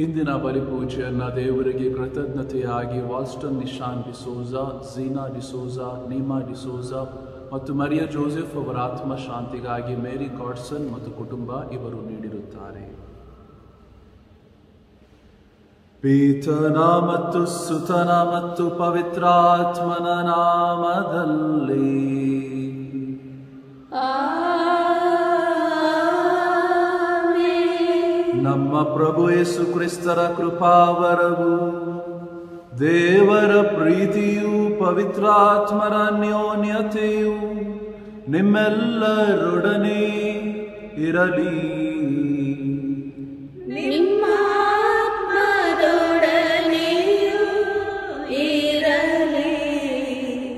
ಇಂದಿನ ಬಲಿಪೂಜೆಯನ್ನ ದೇವರಿಗೆ ಕೃತಜ್ಞತೆಯಾಗಿ Walston Nishan D'Souza, Zener D'Souza, ನೀಮಾ D'Souza ಮತ್ತು ಮರಿಯಾ ಜೋಸೆಫ್ ಅವರ ಆತ್ಮ ಶಾಂತಿಗಾಗಿ ಮೇರಿ ಗಾಡ್ಸನ್ ಮತ್ತು ಕುಟುಂಬ ಇವರು ನೀಡಿರುತ್ತಾರೆ. ಪಿತನ ಮತ್ತು ಸುತನ ಮತ್ತು ಪವಿತ್ರಾತ್ಮನ ನಾಮದಲ್ಲಿ ನಮ್ಮ ಪ್ರಭು ಯೇಸು ಕ್ರಿಸ್ತರ ಕೃಪಾವರವು, ದೇವರ ಪ್ರೀತಿಯು, ಪವಿತ್ರಾತ್ಮರ ಅನ್ಯೋನ್ಯತೆಯು ನಿಮ್ಮೆಲ್ಲರೊಡನೆ ಇರಲಿ.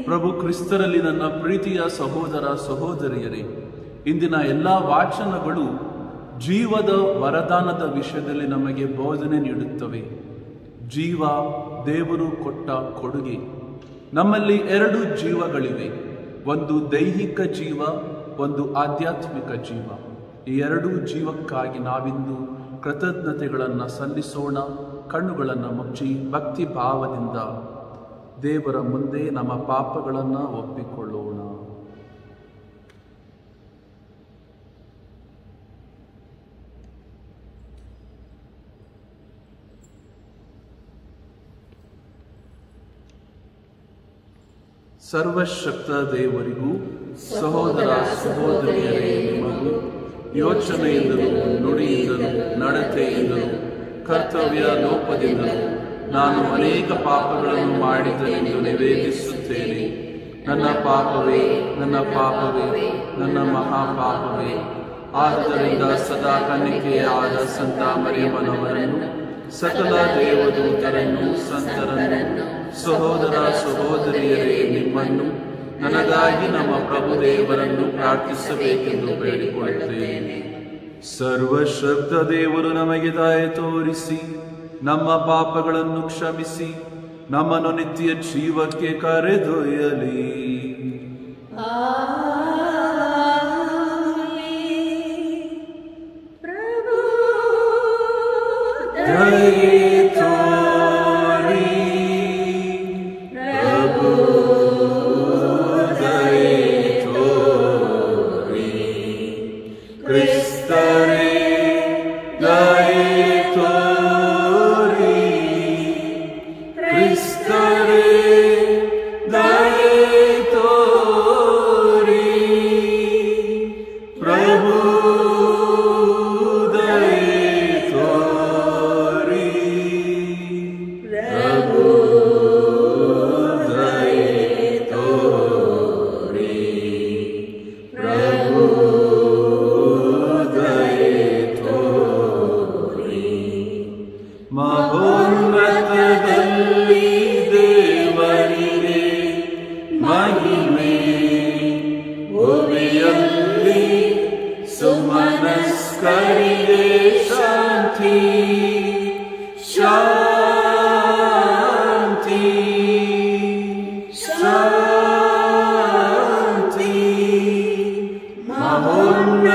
ಪ್ರಭು ಕ್ರಿಸ್ತರಲ್ಲಿ ನನ್ನ ಪ್ರೀತಿಯ ಸಹೋದರ ಸಹೋದರಿಯರೇ, ಇಂದಿನ ಎಲ್ಲ ವಾಚನಗಳು ಜೀವದ ವರದಾನದ ವಿಷಯದಲ್ಲಿ ನಮಗೆ ಬೋಧನೆ ನೀಡುತ್ತವೆ. ಜೀವ ದೇವರು ಕೊಟ್ಟ ಕೊಡುಗೆ. ನಮ್ಮಲ್ಲಿ ಎರಡು ಜೀವಗಳಿವೆ, ಒಂದು ದೈಹಿಕ ಜೀವ, ಒಂದು ಆಧ್ಯಾತ್ಮಿಕ ಜೀವ. ಈ ಎರಡೂ ಜೀವಕ್ಕಾಗಿ ನಾವಿಂದು ಕೃತಜ್ಞತೆಗಳನ್ನು ಸಲ್ಲಿಸೋಣ. ಕಣ್ಣುಗಳನ್ನು ಮುಚ್ಚಿ ಭಕ್ತಿ ಭಾವದಿಂದ ದೇವರ ಮುಂದೆ ನಮ್ಮ ಪಾಪಗಳನ್ನು ಒಪ್ಪಿಕೊಳ್ಳೋಣ. ಸರ್ವಶಕ್ತ ದೇವರಿಗೂ ಸಹೋದರ ಸಹೋದರಿಯರೇ ನಿಮಗೂ ಯೋಚನೆಯಿಂದಲೂ ನುಡಿಯಿಂದಲೂ ನಡತೆಯಿಂದಲೂ ಕರ್ತವ್ಯ ಲೋಪದಿಂದಲೂ ನಾನು ಅನೇಕ ಪಾಪಗಳನ್ನು ಮಾಡಿದ್ದನೆಂದು ನಿವೇದಿಸುತ್ತೇನೆ. ನನ್ನ ಪಾಪವೇ, ನನ್ನ ಪಾಪವೇ, ನನ್ನ ಮಹಾಪಾಪವೇ. ಆದ್ದರಿಂದ ಸದಾ ಕನ್ನಿಕೆಯಾದ ಸಂತ ಮರಿಯಮ್ಮನವರನ್ನು, ಸಕಲ ದೇವದೂತರನ್ನು, ಸಂತರನ್ನು, ಸಹೋದರ ಸಹೋದರಿಯರೇ ನಿಮ್ಮನ್ನು, ನನಗಾಗಿ ನಮ್ಮ ಪ್ರಭು ದೇವರನ್ನು ಪ್ರಾರ್ಥಿಸಬೇಕೆಂದು ಬೇಡಿಕೊಳ್ಳುತ್ತೇನೆ. ಸರ್ವಶಕ್ತ ದೇವರು ನಮಗೆ ದಯೆ ತೋರಿಸಿ ನಮ್ಮ ಪಾಪಗಳನ್ನು ಕ್ಷಮಿಸಿ ನಮ್ಮನ್ನು ನಿತ್ಯ ಜೀವಕ್ಕೆ ಕರೆದೊಯ್ಯಲಿ.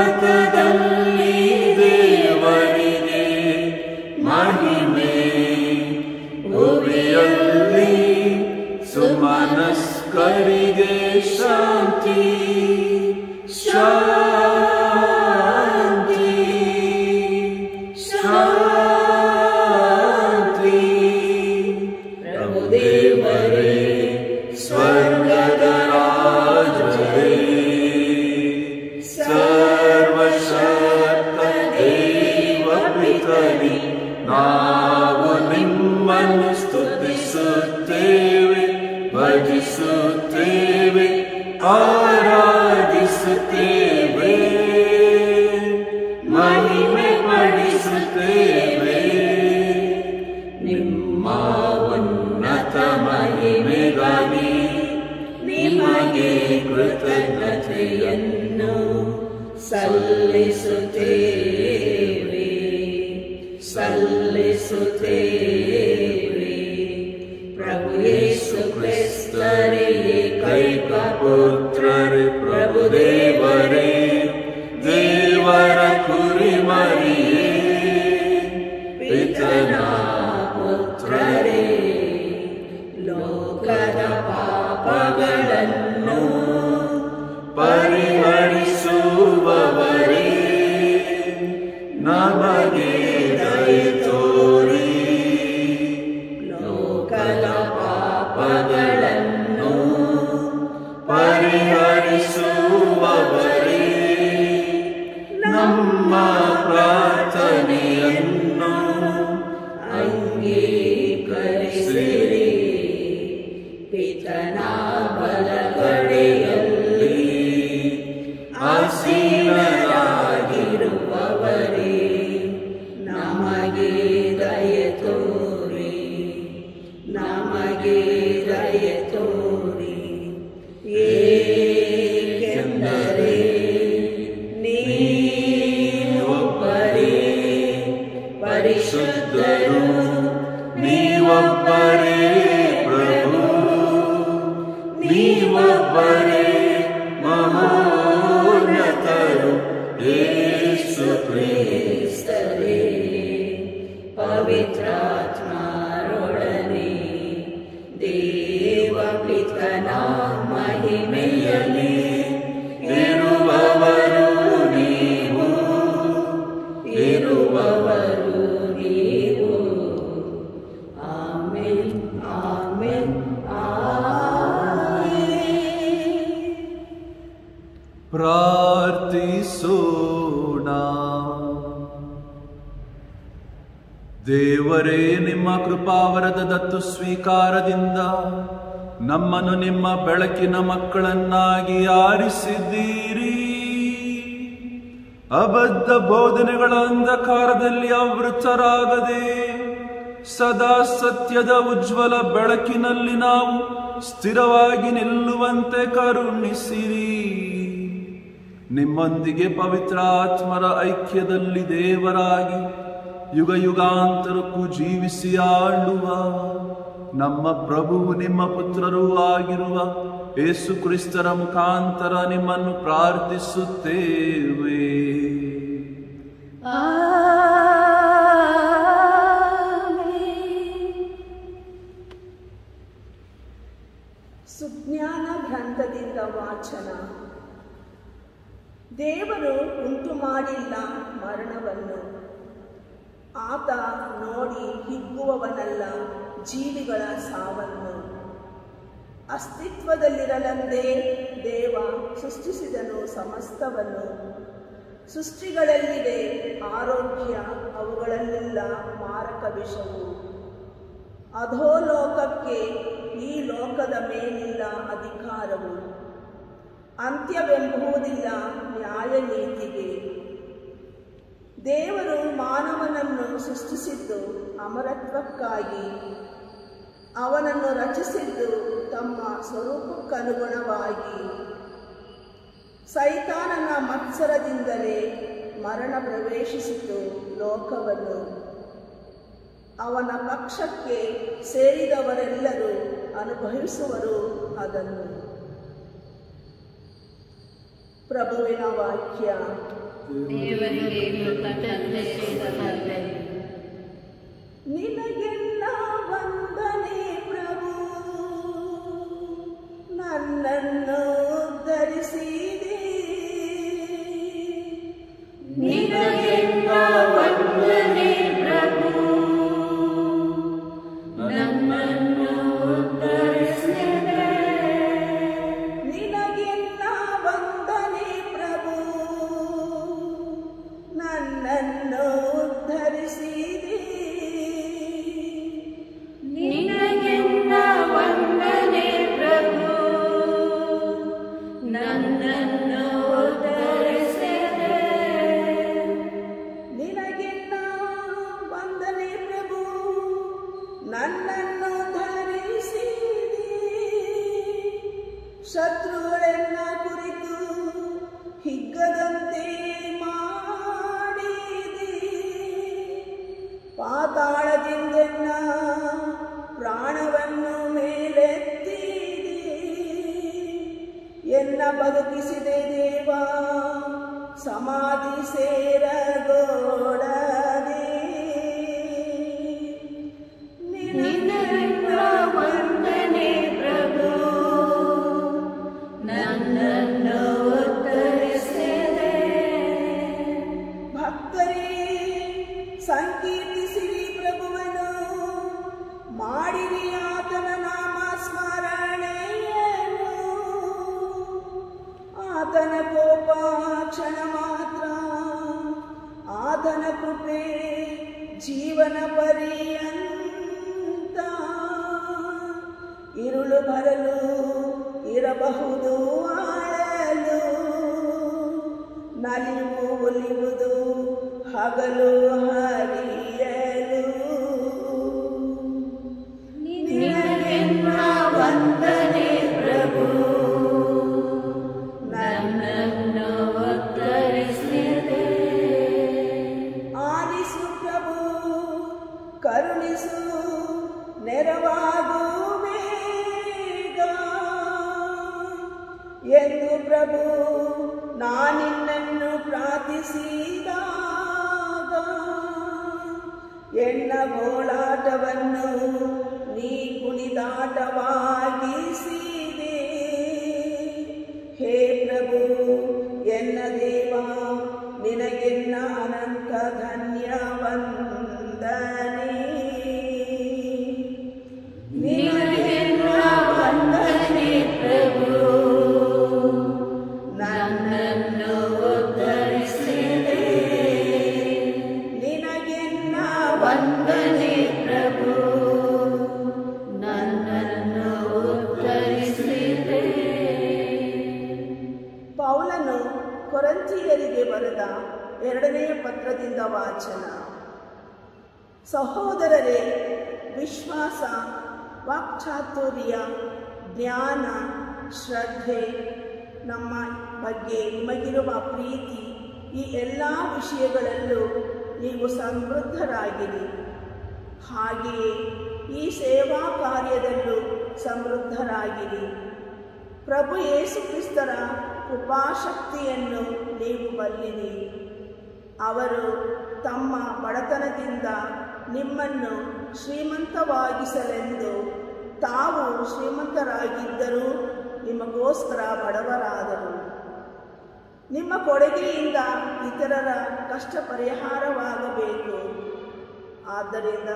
ಮಹೋನ್ನತದಲ್ಲಿ ದೇವರಿಗೆ ಮಹಿಮೆ. ವಯಸ್ಕರಿಗೆ ಶಾಂತಿ ಶಾಂತಿ ಶಾಂತಿ. ಪ್ರಭುದೇವರೇ ಸ್ವರ್ಗದ ರಾಜರೇ ಸರ್ವಶಕ್ತ ದೇವ ಪಿತನೇ, ನಾವು ನಿಮ್ಮನ್ನು ಸ್ತುತಿಸುತ್ತೇವೆ, ಭಜಿಸುತ್ತೇವೆ, ಆರಾಧಿಸುತ್ತೇವೆ, ಮಹಿಮೆ ಪಡಿಸುತ್ತೇವೆ. ನಿಮ್ಮ ಉನ್ನತ ಮಹಿಮೆಗಾಗಿ ನಿಮಗೆ ಕೃತಜ್ಞತೆಯನ್ನು ಸಲ್ಲಿಸುತ್ತೇವೆ ಸಲ್ಲಿಸುತ್ತೇವೆ. ಪ್ರಭು ಯೇಸು ಕ್ರಿಸ್ತರೇ, ಏಕೈಕ ಪುತ್ರರೇ, ಪ್ರಭುದೇವರೇ, ದೇವರ ಕುರಿಮರಿಯೇ, ಪಿತನ ಪುತ್ರರೇ, ಲೋಕದ ಪಾಪಗಳನ್ನು ಪರಿಹರಿಸುವವರೇ, ನಮಗೆ ದಯೆ ತೋರಿ. ಲೋಕದ ಪಾಪಗಳನ್ನು ಪರಿಹರಿಸುವವರೇ, ನಮ್ಮ ಪ್ರಾರ್ಥನೆಯನ್ನು ಅಂಗೀಕರಿಸಿರಿ. ಪಿತನ ಬಲಗಡೆಯಲ್ಲಿ ಆಸೀನರಾಗಿರುವವರೇ, ನಮಗೆ ದಯೆ ತೋರಿ, ನಮಗೆ ದಯೆ ತೋರಿ. ಏಕೆಂದರೆ ನೀವೊಬ್ಬರೇ ಪರಿಶುದ್ಧರು, ನೀವೊಬ್ಬರೇ ಪ್ರಭು, ನೀವೊಬ್ಬರೇ ಮಹೋನ್ನತರು. ಯೇಸು ಕ್ರಿಸ್ತರೇ, ಪವಿತ್ರಾತ್ಮರೊಡನೆ ದೇವ ಪಿತನ ಮಹಿಮೆಯಲ್ಲಿ ಇರುವವರು ನೀವು, ಇರುವವರು ನೀವು. Amen, amen, amen. ಪ್ರಾರ್ಥಿಸೋಣ. ದೇವರೇ, ನಿಮ್ಮ ಕೃಪಾವರದ ದತ್ತು ಸ್ವೀಕಾರದಿಂದ ನಮ್ಮನ್ನು ನಿಮ್ಮ ಬೆಳಕಿನ ಮಕ್ಕಳನ್ನಾಗಿ ಆರಿಸಿದ್ದೀರಿ. ಅಬದ್ಧ ಬೋಧನೆಗಳ ಅಂಧಕಾರದಲ್ಲಿ ಆವೃತರಾಗದೆ ಸದಾ ಸತ್ಯದ ಉಜ್ವಲ ಬೆಳಕಿನಲ್ಲಿ ನಾವು ಸ್ಥಿರವಾಗಿ ನಿಲ್ಲುವಂತೆ ಕರುಣಿಸಿರಿ. ನಿಮ್ಮೊಂದಿಗೆ ಪವಿತ್ರ ಆತ್ಮರ ಐಕ್ಯದಲ್ಲಿ ದೇವರಾಗಿ ಯುಗ ಯುಗಾಂತರಕ್ಕೂ ಜೀವಿಸಿ ಆಳುವ ನಮ್ಮ ಪ್ರಭುವು ನಿಮ್ಮ ಪುತ್ರರೂ ಆಗಿರುವ ಯೇಸು ಕ್ರಿಸ್ತರ ಮುಖಾಂತರ ನಿಮ್ಮನ್ನು ಪ್ರಾರ್ಥಿಸುತ್ತೇವೆ. ಸುಜ್ಞಾನ ಗ್ರಂಥದಿಂದ ವಾಚನ. ದೇವರು ಉಂಟು ಮಾಡಿಲ್ಲ ಮರಣವನ್ನು, ಆತ ನೋಡಿ ಹಿಗ್ಗುವವನಲ್ಲ ಜೀವಿಗಳ ಸಾವನ್ನು. ಅಸ್ತಿತ್ವದಲ್ಲಿರಲೆಂದೇ ದೇವ ಸೃಷ್ಟಿಸಿದನು ಸಮಸ್ತವನ್ನು. ಸೃಷ್ಟಿಗಳಲ್ಲಿದೆ ಆರೋಗ್ಯ, ಅವುಗಳಲ್ಲೆಲ್ಲ ಮಾರಕ ವಿಷವು. ಅಧೋಲೋಕಕ್ಕೆ ಈ ಲೋಕದ ಮೇಲಿಲ್ಲ ಅಧಿಕಾರವು. ಅಂತ್ಯವೆಂಬುವುದಿಲ್ಲ ನ್ಯಾಯ ನೀತಿಗೆ. ದೇವರು ಮಾನವನನ್ನು ಸೃಷ್ಟಿಸಿದ್ದು ಅಮರತ್ವಕ್ಕಾಗಿ, ಅವನನ್ನು ರಚಿಸಿದ್ದು ತಮ್ಮ ಸ್ವರೂಪಕ್ಕನುಗುಣವಾಗಿ. ಸೈತಾನನ ಮತ್ಸರದಿಂದಲೇ ಮರಣ ಪ್ರವೇಶಿಸಿತು ಲೋಕವನ್ನು. ಅವನ ಪಕ್ಷಕ್ಕೆ ಸೇರಿದವರೆಲ್ಲರೂ ಅನುಭವಿಸುವರು ಅದನ್ನು. ಪ್ರಭುವಿನ ವಾಕ್ಯ. ನಿನಗೆಲ್ಲ ವಂದನೆ ಪ್ರಭು, ನನ್ನನ್ನು ಉದ್ಧರಿಸಿದಿ. ನಿನಗೆನ್ನ ವಂದನೆ ಪ್ರಭು, ನನ್ನನ್ನು ಉದ್ಧರಿಸಿದೆ. ನಿನಗೆನ್ನ ವಂದನೆ ಪ್ರಭು, ನನ್ನನ್ನು ಉದ್ಧರಿಸಿದಿ. ನಿನಗೆನ್ನ ವಂದನೆ ಪ್ರಭು, ನನ್ನನ್ನು ಉದ್ಧರಿಸಿದೆ. ನಿನಗೆನ್ನ ವಂದನೆ ಪ್ರಭು, ನನ್ನನ್ನು ಧರಿಸಿದಿ. ಶತ್ರುಗಳೆನ್ನ ಕುರಿತು ಹಿಗ್ಗದಂತೆ ಮಾಡಿದಿ. ಪಾತಾಳದಿಂದೆನ್ನ ಪ್ರಾಣವನ್ನು ಮೇಲೆತ್ತಿದಿ. ಎನ್ನ ಬದುಕಿಸಿದೆ ದೇವ ಸಮಾಧಿ ಸೇರಗೋಡದೆ. ನಿನಗೆನ್ನ ವಂದನೆ ಪ್ರಭು, ನನ್ನನ್ನು ಉದ್ಧರಿಸಿದೆ. ಭಕ್ತರೇ ಸಂಕೀರ್ತಿಸಿರಿ ಪ್ರಭುವನ್ನು, ಮಾಡಿರಿ ಆತನ ನಾಮ ಸ್ಮರಣೆಯನ್ನು. ಆತನ ಕೋಪ ಕ್ಷಣ ಮಾತ್ರ, ಆತನ ಕೃಪೆ ಜೀವನ ಪರ್ಯಂತ. ಇರುಳು ಬರಲು ಇರಬಹುದು ಆಳಲು, ನಲಿವು ಒಲಿಯುವುದು ಹಗಲು ಹರಿಯಲು. ನಿನಗೆನ್ನ ವಂದನೆ ಪ್ರಭು, ನನ್ನನ್ನು ಉದ್ಧರಿಸಿದೆ. ಆಲಿಸು ಪ್ರಭು, ಕರುಣಿಸು, ನೆರವಾಗು ಬೇಗ ಎಂದು ಪ್ರಭು ನಾನಿನ್ನನ್ನು ಪ್ರಾರ್ಥಿಸಿದಾಗ. ಎನ್ನ ಗೋಳಾಟವನ್ನು ನೀ ಕುಣಿದಾಟವಾಗಿಸಿದೆ. ಹೇ ಪ್ರಭು ಎನ್ನ ದೇವ, ನಿನಗೆನ್ನ ಅನಂತ ಧನ್ಯವಂದನೆ. ನಿನಗೆನ್ನ ವಂದನೆ ಪ್ರಭು, ನನ್ನನ್ನು ಉದ್ಧರಿಸಿದೆ. ನಿನಗೆನ್ನ ವಂದನೆ ಪ್ರಭು, ನನ್ನನ್ನು ಉದ್ಧರಿಸಿದೆ. ಪೌಲನು ಕೊರಿಂಥಿಯರಿಗೆ ಬರೆದ 2ನೇ ಪತ್ರದಿಂದ ವಾಚನ. ಸಹೋದರರೇ, ವಿಶ್ವಾಸ, ವಾಕ್ಚಾತುರ್ಯ, ಜ್ಞಾನ, ಶ್ರದ್ಧೆ, ನಮ್ಮ ಬಗ್ಗೆ ನಿಮಗಿರುವ ಪ್ರೀತಿ, ಈ ಎಲ್ಲ ವಿಷಯಗಳಲ್ಲೂ ನೀವು ಸಮೃದ್ಧರಾಗಿರಿ. ಹಾಗೆಯೇ ಈ ಸೇವಾ ಕಾರ್ಯದಲ್ಲೂ ಸಮೃದ್ಧರಾಗಿರಿ. ಪ್ರಭು ಯೇಸು ಕ್ರಿಸ್ತರ ಕೃಪಾಶಕ್ತಿಯನ್ನು ನೀವು ಬಲ್ಲಿರಿ. ಅವರು ತಮ್ಮ ಬಡತನದಿಂದ ನಿಮ್ಮನ್ನು ಶ್ರೀಮಂತವಾಗಿಸಲೆಂದು ತಾವು ಶ್ರೀಮಂತರಾಗಿದ್ದರೂ ನಿಮಗೋಸ್ಕರ ಬಡವರಾದರು. ನಿಮ್ಮ ಕೊಡುಗೆಯಿಂದ ಇತರರ ಕಷ್ಟ ಪರಿಹಾರವಾಗಬೇಕು. ಆದ್ದರಿಂದ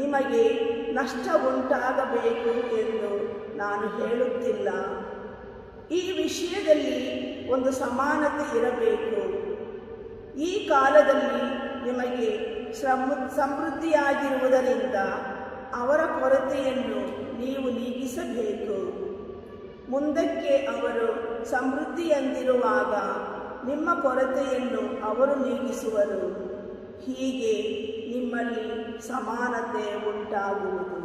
ನಿಮಗೆ ನಷ್ಟ ಉಂಟಾಗಬೇಕು ಎಂದು ನಾನು ಹೇಳುತ್ತಿಲ್ಲ. ಈ ವಿಷಯದಲ್ಲಿ ಒಂದು ಸಮಾನತೆ ಇರಬೇಕು. ಈ ಕಾಲದಲ್ಲಿ ನಿಮಗೆ ಸಮೃದ್ಧಿಯಾಗಿರುವುದರಿಂದ ಅವರ ಕೊರತೆಯನ್ನು ನೀವು ನೀಗಿಸಬೇಕು. ಮುಂದಕ್ಕೆ ಅವರು ಸಮೃದ್ಧಿಯಂದಿರುವಾಗ ನಿಮ್ಮ ಕೊರತೆಯನ್ನು ಅವರು ನೀಗಿಸುವರು. ಹೀಗೆ ನಿಮ್ಮಲ್ಲಿ ಸಮಾನತೆ ಉಂಟಾಗುವುದು.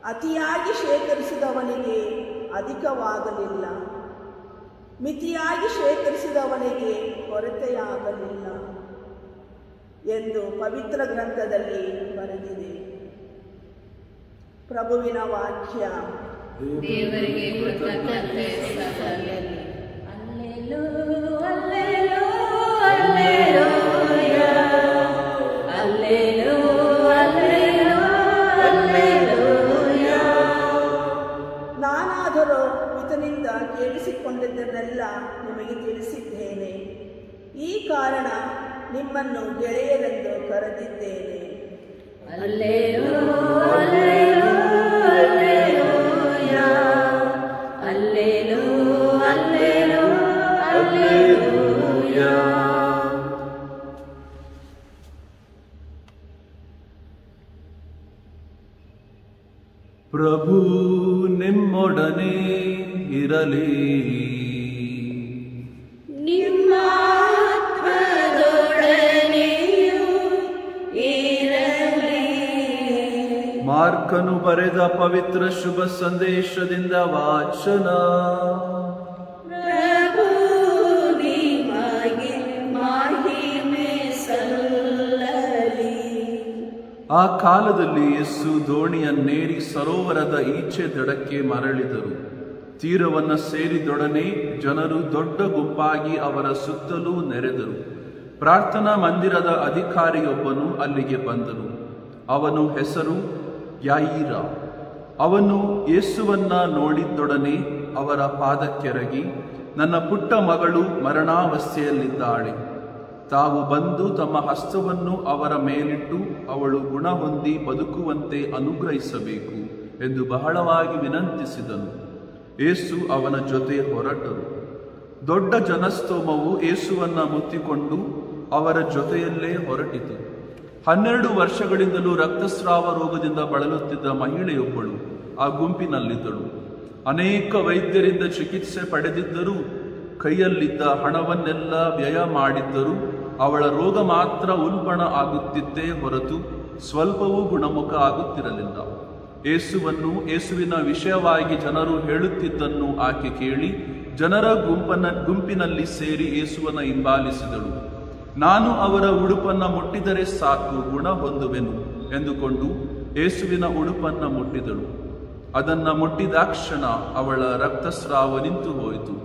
ಅತಿಯಾಗಿ ಶೇಖರಿಸಿದವನಿಗೆ ಅಧಿಕವಾಗಲಿಲ್ಲ, ಮಿತಿಯಾಗಿ ಶೇಖರಿಸಿದವನಿಗೆ ಕೊರತೆಯಾಗಲಿಲ್ಲ ಎಂದು ಪವಿತ್ರ ಗ್ರಂಥದಲ್ಲಿ ಬರೆದಿದೆ. ಪ್ರಭುವಿನ ವಾಕ್ಯ. ದೇವರಿಗೆ ಕೃತಜ್ಞತೆ ಸಲ್ಲಲಿ. Hallelujah, hallelujah, hallelujah, hallelujah, hallelujah. ನಿಮಗೆ ತಿಳಿಸಿದ್ದೇನೆ. ಈ ಕಾರಣ ನಿಮ್ಮನ್ನು ಗೆಳೆಯರೆಂದು ಕರೆದಿದ್ದೇನೆ. ಪ್ರಭು ನಿಮ್ಮೊಡನೆ ಇರಲಿ. ನಿಮ್ಮ ಆತ್ಮದೊಡನೆಯೂ ಇರಲಿ. ಮಾರ್ಕನು ಬರೆದ ಪವಿತ್ರ ಶುಭ ಸಂದೇಶದಿಂದ ವಾಚನ. ಪ್ರಭು ನಿಮಗೆ ಮಹಿಮೆ ಸಲ್ಲಲಿ. ಆ ಕಾಲದಲ್ಲಿ ಯೇಸು ದೋಣಿಯನ್ನೇರಿ ಸರೋವರದ ಈಚೆ ದಡಕ್ಕೆ ಮರಳಿದರು. ತೀರವನ್ನು ಸೇರಿದೊಡನೆ ಜನರು ದೊಡ್ಡ ಗುಂಪಾಗಿ ಅವರ ಸುತ್ತಲೂ ನೆರೆದರು. ಪ್ರಾರ್ಥನಾ ಮಂದಿರದ ಅಧಿಕಾರಿಯೊಬ್ಬನು ಅಲ್ಲಿಗೆ ಬಂದನು. ಅವನ ಹೆಸರು ಯಾಯಿರ. ಅವನು ಯೇಸುವನ್ನ ನೋಡಿದೊಡನೆ ಅವರ ಪಾದಕ್ಕೆರಗಿ, ನನ್ನ ಪುಟ್ಟ ಮಗಳು ಮರಣಾವಸ್ಥೆಯಲ್ಲಿದ್ದಾಳೆ. ತಾವು ಬಂದು ತಮ್ಮ ಹಸ್ತವನ್ನು ಅವರ ಮೇಲಿಟ್ಟು ಅವಳು ಗುಣ ಹೊಂದಿ ಬದುಕುವಂತೆ ಅನುಗ್ರಹಿಸಬೇಕು ಎಂದು ಬಹಳವಾಗಿ ವಿನಂತಿಸಿದನು. ಯೇಸು ಅವನ ಜೊತೆ ಹೊರಟರು. ದೊಡ್ಡ ಜನಸ್ತೋಮವು ಯೇಸುವನ್ನ ಮುತ್ತಿಕೊಂಡು ಅವರ ಜೊತೆಯಲ್ಲೇ ಹೊರಟಿತು. 12 ವರ್ಷಗಳಿಂದಲೂ ರಕ್ತಸ್ರಾವ ರೋಗದಿಂದ ಬಳಲುತ್ತಿದ್ದ ಮಹಿಳೆಯೊಬ್ಬಳು ಆ ಗುಂಪಿನಲ್ಲಿದ್ದಳು. ಅನೇಕ ವೈದ್ಯರಿಂದ ಚಿಕಿತ್ಸೆ ಪಡೆದಿದ್ದರೂ ಕೈಯಲ್ಲಿದ್ದ ಹಣವನ್ನೆಲ್ಲ ವ್ಯಯ ಮಾಡಿದ್ದರೂ ಅವಳ ರೋಗ ಮಾತ್ರ ಉಲ್ಬಣ ಆಗುತ್ತಿತ್ತೇ ಹೊರತು ಸ್ವಲ್ಪವೂ ಗುಣಮುಖ ಆಗುತ್ತಿರಲಿಲ್ಲ. ಯೇಸುವಿನ ವಿಷಯವಾಗಿ ಜನರು ಹೇಳುತ್ತಿದ್ದನ್ನು ಆಕೆ ಕೇಳಿ ಜನರ ಗುಂಪಿನಲ್ಲಿ ಸೇರಿ ಯೇಸುವನ್ನ ಹಿಂಬಾಲಿಸಿದಳು. ನಾನು ಅವರ ಉಡುಪನ್ನ ಮುಟ್ಟಿದರೆ ಸಾಕು, ಗುಣ ಹೊಂದುವೆನು ಎಂದುಕೊಂಡು ಯೇಸುವಿನ ಉಡುಪನ್ನ ಮುಟ್ಟಿದಳು. ಅದನ್ನ ಮುಟ್ಟಿದಾಕ್ಷಣ ಅವಳ ರಕ್ತಸ್ರಾವ ನಿಂತು ಹೋಯಿತು.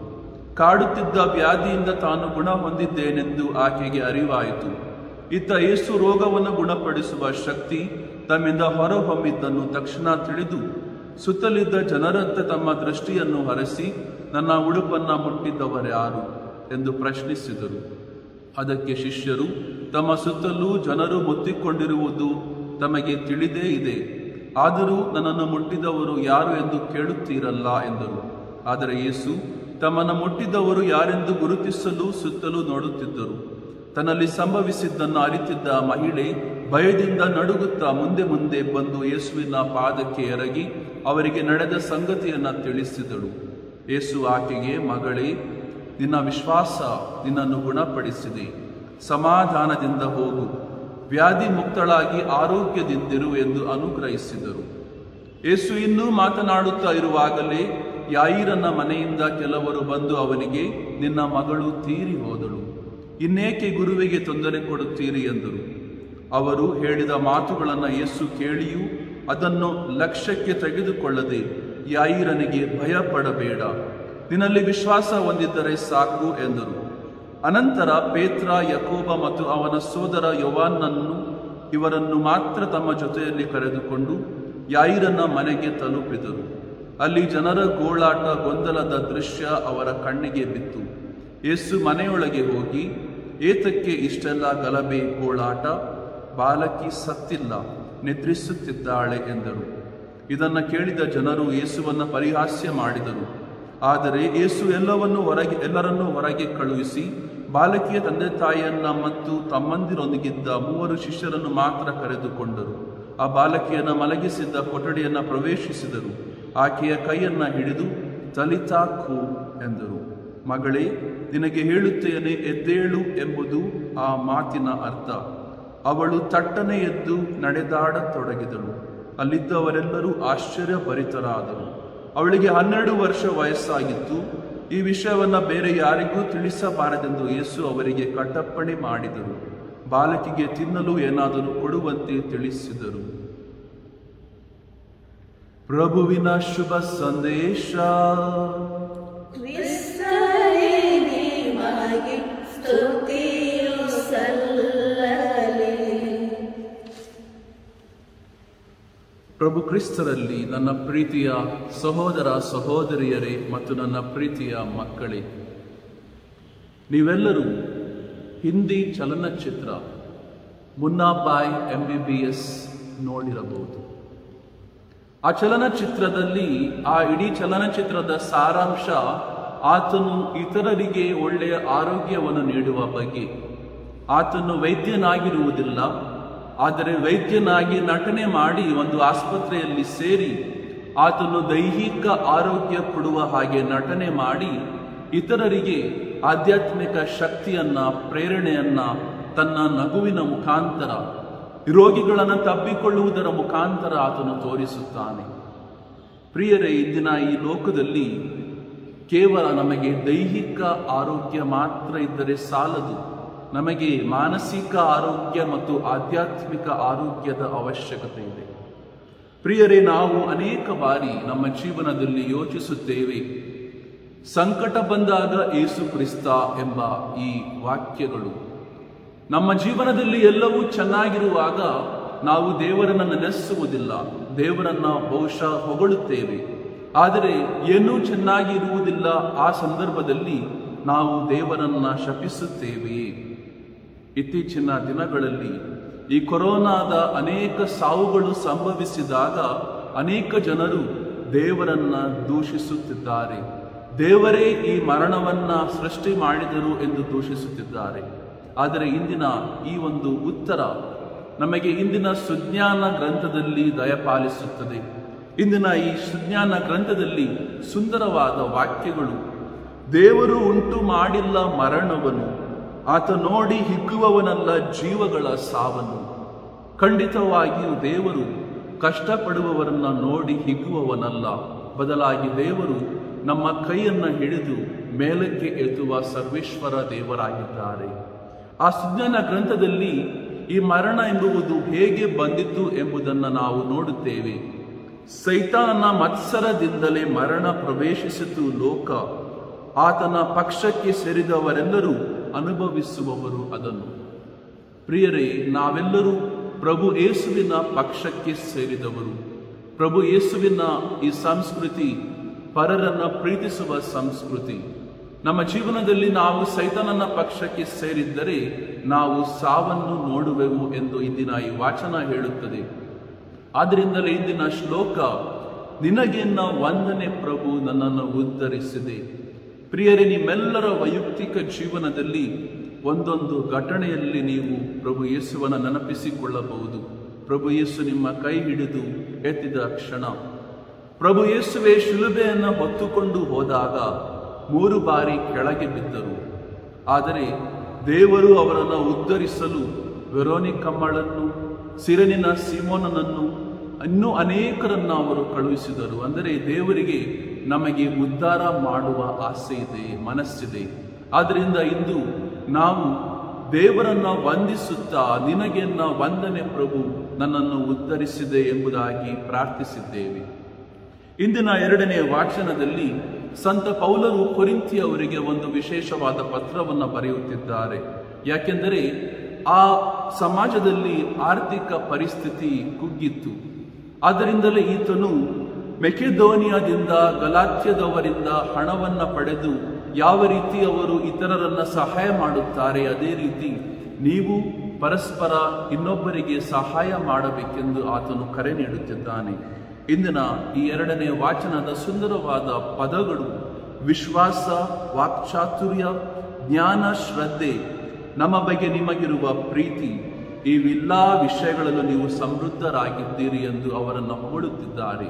ಕಾಡುತ್ತಿದ್ದ ವ್ಯಾಧಿಯಿಂದ ತಾನು ಗುಣ ಹೊಂದಿದ್ದೇನೆಂದು ಆಕೆಗೆ ಅರಿವಾಯಿತು. ಇತ್ತ ಯೇಸು ರೋಗವನ್ನು ಗುಣಪಡಿಸುವ ಶಕ್ತಿ ತಮ್ಮಿಂದ ಹೊರಹೊಮ್ಮಿದ್ದನ್ನು ತಕ್ಷಣ ತಿಳಿದು ಸುತ್ತಲಿದ್ದ ಜನರಂತೆ ತಮ್ಮ ದೃಷ್ಟಿಯನ್ನು ಹರಿಸಿ, ನನ್ನ ಉಡುಪನ್ನ ಮುಟ್ಟಿದ್ದವರ್ಯಾರು ಎಂದು ಪ್ರಶ್ನಿಸಿದರು. ಅದಕ್ಕೆ ಶಿಷ್ಯರು, ತಮ್ಮ ಸುತ್ತಲೂ ಜನರು ಮುತ್ತಿಕೊಂಡಿರುವುದು ತಮಗೆ ತಿಳಿದೇ ಇದೆ, ಆದರೂ ನನ್ನನ್ನು ಮುಟ್ಟಿದವರು ಯಾರು ಎಂದು ಕೇಳುತ್ತೀರಲ್ಲ ಎಂದರು. ಆದರೆ ಯೇಸು ತಮ್ಮನ್ನು ಮುಟ್ಟಿದವರು ಯಾರೆಂದು ಗುರುತಿಸಲು ಸುತ್ತಲೂ ನೋಡುತ್ತಿದ್ದರು. ತನ್ನಲ್ಲಿ ಸಂಭವಿಸಿದ್ದನ್ನು ಅರಿತಿದ್ದ ಮಹಿಳೆ ಭಯದಿಂದ ನಡುಗುತ್ತಾ ಮುಂದೆ ಮುಂದೆ ಬಂದು ಯೇಸುವಿನ ಪಾದಕ್ಕೆ ಎರಗಿ ಅವರಿಗೆ ನಡೆದ ಸಂಗತಿಯನ್ನ ತಿಳಿಸಿದಳು. ಯೇಸು ಆಕೆಗೆ, ಮಗಳೇ, ನಿನ್ನ ವಿಶ್ವಾಸ ನಿನ್ನನ್ನು ಗುಣಪಡಿಸಿದೆ, ಸಮಾಧಾನದಿಂದ ಹೋಗು, ವ್ಯಾಧಿ ಮುಕ್ತಳಾಗಿ ಆರೋಗ್ಯದಿಂದಿರು ಎಂದು ಅನುಗ್ರಹಿಸಿದರು. ಯೇಸು ಇನ್ನೂ ಮಾತನಾಡುತ್ತಾ ಇರುವಾಗಲೇ ಯಾಯಿರನ ಮನೆಯಿಂದ ಕೆಲವರು ಬಂದು ಅವನಿಗೆ, ನಿನ್ನ ಮಗಳು ತೀರಿ ಹೋದಳು, ಇನ್ನೇಕೆ ಗುರುವಿಗೆ ತೊಂದರೆ ಕೊಡುತ್ತೀರಿ ಎಂದರು. ಅವರು ಹೇಳಿದ ಮಾತುಗಳನ್ನು ಯೇಸು ಕೇಳಿಯೂ ಅದನ್ನು ಲಕ್ಷ್ಯಕ್ಕೆ ತೆಗೆದುಕೊಳ್ಳದೆ ಯಾಯಿರನಿಗೆ ಭಯಪಡಬೇಡ, ನಿನ್ನಲ್ಲಿ ವಿಶ್ವಾಸ ಹೊಂದಿದ್ದರೆ ಸಾಕು ಎಂದರು. ಅನಂತರ ಪೇತ್ರ, ಯಾಕೋಬ ಮತ್ತು ಅವನ ಸೋದರ ಯೋವಾನನ್ನು ಇವರನ್ನು ಮಾತ್ರ ತಮ್ಮ ಜೊತೆಯಲ್ಲಿ ಕರೆದುಕೊಂಡು ಯಾಯಿರನ ಮನೆಗೆ ತಲುಪಿದರು. ಅಲ್ಲಿ ಜನರ ಗೋಳಾಟ, ಗೊಂದಲದ ದೃಶ್ಯ ಅವರ ಕಣ್ಣಿಗೆ ಬಿತ್ತು. ಯೇಸು ಮನೆಯೊಳಗೆ ಹೋಗಿ, ಏತಕ್ಕೆ ಇಷ್ಟೆಲ್ಲ ಗಲಭೆ ಗೋಳಾಟ? ಬಾಲಕಿ ಸತ್ತಿಲ್ಲ, ನಿದ್ರಿಸುತ್ತಿದ್ದಾಳೆ ಎಂದರು. ಇದನ್ನು ಕೇಳಿದ ಜನರು ಯೇಸುವನ್ನು ಪರಿಹಾಸ್ಯ ಮಾಡಿದರು. ಆದರೆ ಯೇಸು ಎಲ್ಲರನ್ನೂ ಹೊರಗೆ ಕಳುಹಿಸಿ ಬಾಲಕಿಯ ತಂದೆ ತಾಯಿಯನ್ನ ಮತ್ತು ತಮ್ಮಂದಿರೊಂದಿಗಿದ್ದ 3 ಶಿಷ್ಯರನ್ನು ಮಾತ್ರ ಕರೆದುಕೊಂಡರು. ಆ ಬಾಲಕಿಯನ್ನು ಮಲಗಿಸಿದ್ದ ಕೊಠಡಿಯನ್ನು ಪ್ರವೇಶಿಸಿದರು. ಆಕೆಯ ಕೈಯನ್ನ ಹಿಡಿದು ತಲಿತಾ ಕೂ ಎಂದರು. ಮಗಳೇ, ನಿನಗೆ ಹೇಳುತ್ತೇನೆ, ಎದ್ದೇಳು ಎಂಬುದು ಆ ಮಾತಿನ ಅರ್ಥ. ಅವಳು ತಟ್ಟನೆ ಎದ್ದು ನಡೆದಾಡತೊಡಗಿದಳು. ಅಲ್ಲಿದ್ದವರೆಲ್ಲರೂ ಆಶ್ಚರ್ಯಭರಿತರಾದರು. ಅವಳಿಗೆ 12 ವರ್ಷ ವಯಸ್ಸಾಗಿತ್ತು. ಈ ವಿಷಯವನ್ನು ಬೇರೆ ಯಾರಿಗೂ ತಿಳಿಸಬಾರದೆಂದು ಯೇಸು ಅವರಿಗೆ ಕಟ್ಟಪ್ಪಣೆ ಮಾಡಿದರು. ಬಾಲಕಿಗೆ ತಿನ್ನಲು ಏನಾದರೂ ಕೊಡುವಂತೆ ತಿಳಿಸಿದರು. ಪ್ರಭುವಿನ ಶುಭ ಸಂದೇಶ. ಕ್ರಿಸ್ತನೇ ನಿಮಗೆ ಸ್ತುತಿಯು ಸಲ್ಲಲಿ. ಪ್ರಭು ಕ್ರಿಸ್ತರಲ್ಲಿ ನನ್ನ ಪ್ರೀತಿಯ ಸಹೋದರ ಸಹೋದರಿಯರೇ ಮತ್ತು ನನ್ನ ಪ್ರೀತಿಯ ಮಕ್ಕಳೇ, ನೀವೆಲ್ಲರೂ ಹಿಂದಿ ಚಲನಚಿತ್ರ ಮುನ್ನಾಬಾಯ್ MBBS ನೋಡಿರಬಹುದು. ಆ ಚಲನಚಿತ್ರದಲ್ಲಿ ಆ ಇಡೀ ಚಲನಚಿತ್ರದ ಸಾರಾಂಶ ಆತನು ಇತರರಿಗೆ ಒಳ್ಳೆಯ ಆರೋಗ್ಯವನ್ನು ನೀಡುವ ಬಗ್ಗೆ. ಆತನು ವೈದ್ಯನಾಗಿರುವುದಿಲ್ಲ, ಆದರೆ ವೈದ್ಯನಾಗಿ ನಟನೆ ಮಾಡಿ ಒಂದು ಆಸ್ಪತ್ರೆಯಲ್ಲಿ ಸೇರಿ ಆತನು ದೈಹಿಕ ಆರೋಗ್ಯ ಕೊಡುವ ಹಾಗೆ ನಟನೆ ಮಾಡಿ ಇತರರಿಗೆ ಆಧ್ಯಾತ್ಮಿಕ ಶಕ್ತಿಯನ್ನ, ಪ್ರೇರಣೆಯನ್ನ ತನ್ನ ನಗುವಿನ ಮುಖಾಂತರ, ರೋಗಿಗಳನ್ನು ತಬ್ಬಿಕೊಳ್ಳುವುದರ ಮುಖಾಂತರ ಆತನು ತೋರಿಸುತ್ತಾನೆ. ಪ್ರಿಯರೇ, ಇಂದಿನ ಈ ಲೋಕದಲ್ಲಿ ಕೇವಲ ನಮಗೆ ದೈಹಿಕ ಆರೋಗ್ಯ ಮಾತ್ರ ಇದ್ದರೆ ಸಾಲದು. ನಮಗೆ ಮಾನಸಿಕ ಆರೋಗ್ಯ ಮತ್ತು ಆಧ್ಯಾತ್ಮಿಕ ಆರೋಗ್ಯದ ಅವಶ್ಯಕತೆ ಇದೆ. ಪ್ರಿಯರೇ, ನಾವು ಅನೇಕ ಬಾರಿ ನಮ್ಮ ಜೀವನದಲ್ಲಿ ಯೋಚಿಸುತ್ತೇವೆ, ಸಂಕಟ ಬಂದಾಗ ಯೇಸು ಕ್ರಿಸ್ತ ಎಂಬ ಈ ವಾಕ್ಯಗಳು. ನಮ್ಮ ಜೀವನದಲ್ಲಿ ಎಲ್ಲವೂ ಚೆನ್ನಾಗಿರುವಾಗ ನಾವು ದೇವರನ್ನು ನೆನೆಸುವುದಿಲ್ಲ, ದೇವರನ್ನ ಬಹುಶಃ ಹೊಗಳುತ್ತೇವೆ. ಆದರೆ ಏನೂ ಚೆನ್ನಾಗಿರುವುದಿಲ್ಲ, ಆ ಸಂದರ್ಭದಲ್ಲಿ ನಾವು ದೇವರನ್ನ ಶಪಿಸುತ್ತೇವೆಯೇ? ಇತ್ತೀಚಿನ ದಿನಗಳಲ್ಲಿ ಈ ಕೊರೋನಾದ ಅನೇಕ ಸಾವುಗಳು ಸಂಭವಿಸಿದಾಗ ಅನೇಕ ಜನರು ದೇವರನ್ನ ದೂಷಿಸುತ್ತಿದ್ದಾರೆ. ದೇವರೇ ಈ ಮರಣವನ್ನ ಸೃಷ್ಟಿ ಮಾಡಿದರು ಎಂದು ದೂಷಿಸುತ್ತಿದ್ದಾರೆ. ಆದರೆ ಇಂದಿನ ಈ ಒಂದು ಉತ್ತರ ನಮಗೆ ಇಂದಿನ ಸುಜ್ಞಾನ ಗ್ರಂಥದಲ್ಲಿ ದಯಪಾಲಿಸುತ್ತದೆ. ಇಂದಿನ ಈ ಸುಜ್ಞಾನ ಗ್ರಂಥದಲ್ಲಿ ಸುಂದರವಾದ ವಾಕ್ಯಗಳು. ದೇವರು ಉಂಟು ಮಾಡಿಲ್ಲ ಮರಣವನ್ನು, ಆತ ನೋಡಿ ಹಿಗ್ಗುವವನಲ್ಲ ಜೀವಗಳ ಸಾವನ್ನು. ಖಂಡಿತವಾಗಿಯೂ ದೇವರು ಕಷ್ಟಪಡುವವರನ್ನ ನೋಡಿ ಹಿಗ್ಗುವವನಲ್ಲ, ಬದಲಾಗಿ ದೇವರು ನಮ್ಮ ಕೈಯನ್ನ ಹಿಡಿದು ಮೇಲಕ್ಕೆ ಎತ್ತುವ ಸರ್ವೇಶ್ವರ ದೇವರಾಗಿದ್ದಾರೆ. ಆ ಸುಜ್ಞಾನ ಗ್ರಂಥದಲ್ಲಿ ಈ ಮರಣ ಎಂಬುದು ಹೇಗೆ ಬಂದಿತು ಎಂಬುದನ್ನು ನಾವು ನೋಡುತ್ತೇವೆ. ಸೈತಾನನ ಮತ್ಸರದಿಂದಲೇ ಮರಣ ಪ್ರವೇಶಿಸಿತು ಲೋಕ, ಆತನ ಪಕ್ಷಕ್ಕೆ ಸೇರಿದವರೆಲ್ಲರೂ ಅನುಭವಿಸುವವರು ಅದನ್ನು. ಪ್ರಿಯರೇ, ನಾವೆಲ್ಲರೂ ಪ್ರಭು ಯೇಸುವಿನ ಪಕ್ಷಕ್ಕೆ ಸೇರಿದವರು. ಪ್ರಭು ಯೇಸುವಿನ ಈ ಸಂಸ್ಕೃತಿ ಪರರನ್ನ ಪ್ರೀತಿಸುವ ಸಂಸ್ಕೃತಿ. ನಮ್ಮ ಜೀವನದಲ್ಲಿ ನಾವು ಸೈತಾನನ ಪಕ್ಷಕ್ಕೆ ಸೇರಿದ್ದರೆ ನಾವು ಸಾವನ್ನು ನೋಡುವೆವು ಎಂದು ಇಂದಿನ ಈ ವಾಚನ ಹೇಳುತ್ತದೆ. ಆದ್ದರಿಂದಲೇ ಇಂದಿನ ಶ್ಲೋಕ, ನಿನಗೆನ್ನ ವಂದನೆ ಪ್ರಭು ನನ್ನನ್ನು ಉದ್ಧರಿಸಿದೆ. ಪ್ರಿಯರೇ, ನಿಮ್ಮೆಲ್ಲರ ವೈಯಕ್ತಿಕ ಜೀವನದಲ್ಲಿ ಒಂದೊಂದು ಘಟನೆಯಲ್ಲಿ ನೀವು ಪ್ರಭು ಯೇಸುವನ್ನು ನೆನಪಿಸಿಕೊಳ್ಳಬಹುದು. ಪ್ರಭು ಯೇಸು ನಿಮ್ಮ ಕೈ ಹಿಡಿದು ಎತ್ತಿದ ಕ್ಷಣ, ಪ್ರಭು ಯೇಸುವೆ ಶಿಲುಬೆಯನ್ನು ಹೊತ್ತುಕೊಂಡು ಹೋದಾಗ 3 ಬಾರಿ ಕೆಳಗೆ ಬಿದ್ದರು. ಆದರೆ ದೇವರು ಅವರನ್ನು ಉದ್ಧರಿಸಲು ವೆರೋನಿಕಮ್ಮಳನ್ನು, ಸಿರನಿನ ಸಿಮೋನನನ್ನು, ಇನ್ನೂ ಅನೇಕರನ್ನು ಅವರು ಕಳುಹಿಸಿದರು. ಅಂದರೆ ದೇವರಿಗೆ ನಮಗೆ ಉದ್ಧಾರ ಮಾಡುವ ಆಸೆ ಇದೆ, ಮನಸ್ಸಿದೆ. ಆದ್ದರಿಂದ ಇಂದು ನಾವು ದೇವರನ್ನ ವಂದಿಸುತ್ತಾ, ನಿನಗೆನ್ನ ವಂದನೆ ಪ್ರಭು ನನ್ನನ್ನು ಉದ್ಧರಿಸಿದೆ ಎಂಬುದಾಗಿ ಪ್ರಾರ್ಥಿಸಿದ್ದೇವೆ. ಇಂದಿನ 2ನೇ ವಾಚನದಲ್ಲಿ ಸಂತ ಪೌಲರು ಕೊರಿಂಥಿಯವರಿಗೆ ಒಂದು ವಿಶೇಷವಾದ ಪತ್ರವನ್ನು ಬರೆಯುತ್ತಿದ್ದಾರೆ. ಯಾಕೆಂದರೆ ಆ ಸಮಾಜದಲ್ಲಿ ಆರ್ಥಿಕ ಪರಿಸ್ಥಿತಿ ಕುಗ್ಗಿತ್ತು. ಆದ್ದರಿಂದಲೇ ಈತನು ಮೆಕೆದೋನಿಯಾದಿಂದ, ಗಲಾತ್ಯದವರಿಂದ ಹಣವನ್ನು ಪಡೆದು ಯಾವ ರೀತಿ ಅವರು ಇತರರನ್ನ ಸಹಾಯ ಮಾಡುತ್ತಾರೆ, ಅದೇ ರೀತಿ ನೀವು ಪರಸ್ಪರ ಇನ್ನೊಬ್ಬರಿಗೆ ಸಹಾಯ ಮಾಡಬೇಕೆಂದು ಆತನು ಕರೆ ನೀಡುತ್ತಿದ್ದಾನೆ. ಇಂದಿನ ಈ 2ನೇ ವಾಚನದ ಸುಂದರವಾದ ಪದಗಳು ವಿಶ್ವಾಸ, ವಾಕ್ಚಾತುರ್ಯ, ಜ್ಞಾನ, ಶ್ರದ್ಧೆ, ನಮ್ಮ ಬಗ್ಗೆ ನಿಮಗಿರುವ ಪ್ರೀತಿ, ಇವೆಲ್ಲ ವಿಷಯಗಳಲ್ಲೂ ನೀವು ಸಮೃದ್ಧರಾಗಿದ್ದೀರಿ ಎಂದು ಅವರನ್ನು ಹೊಗಳುತ್ತಿದ್ದಾರೆ.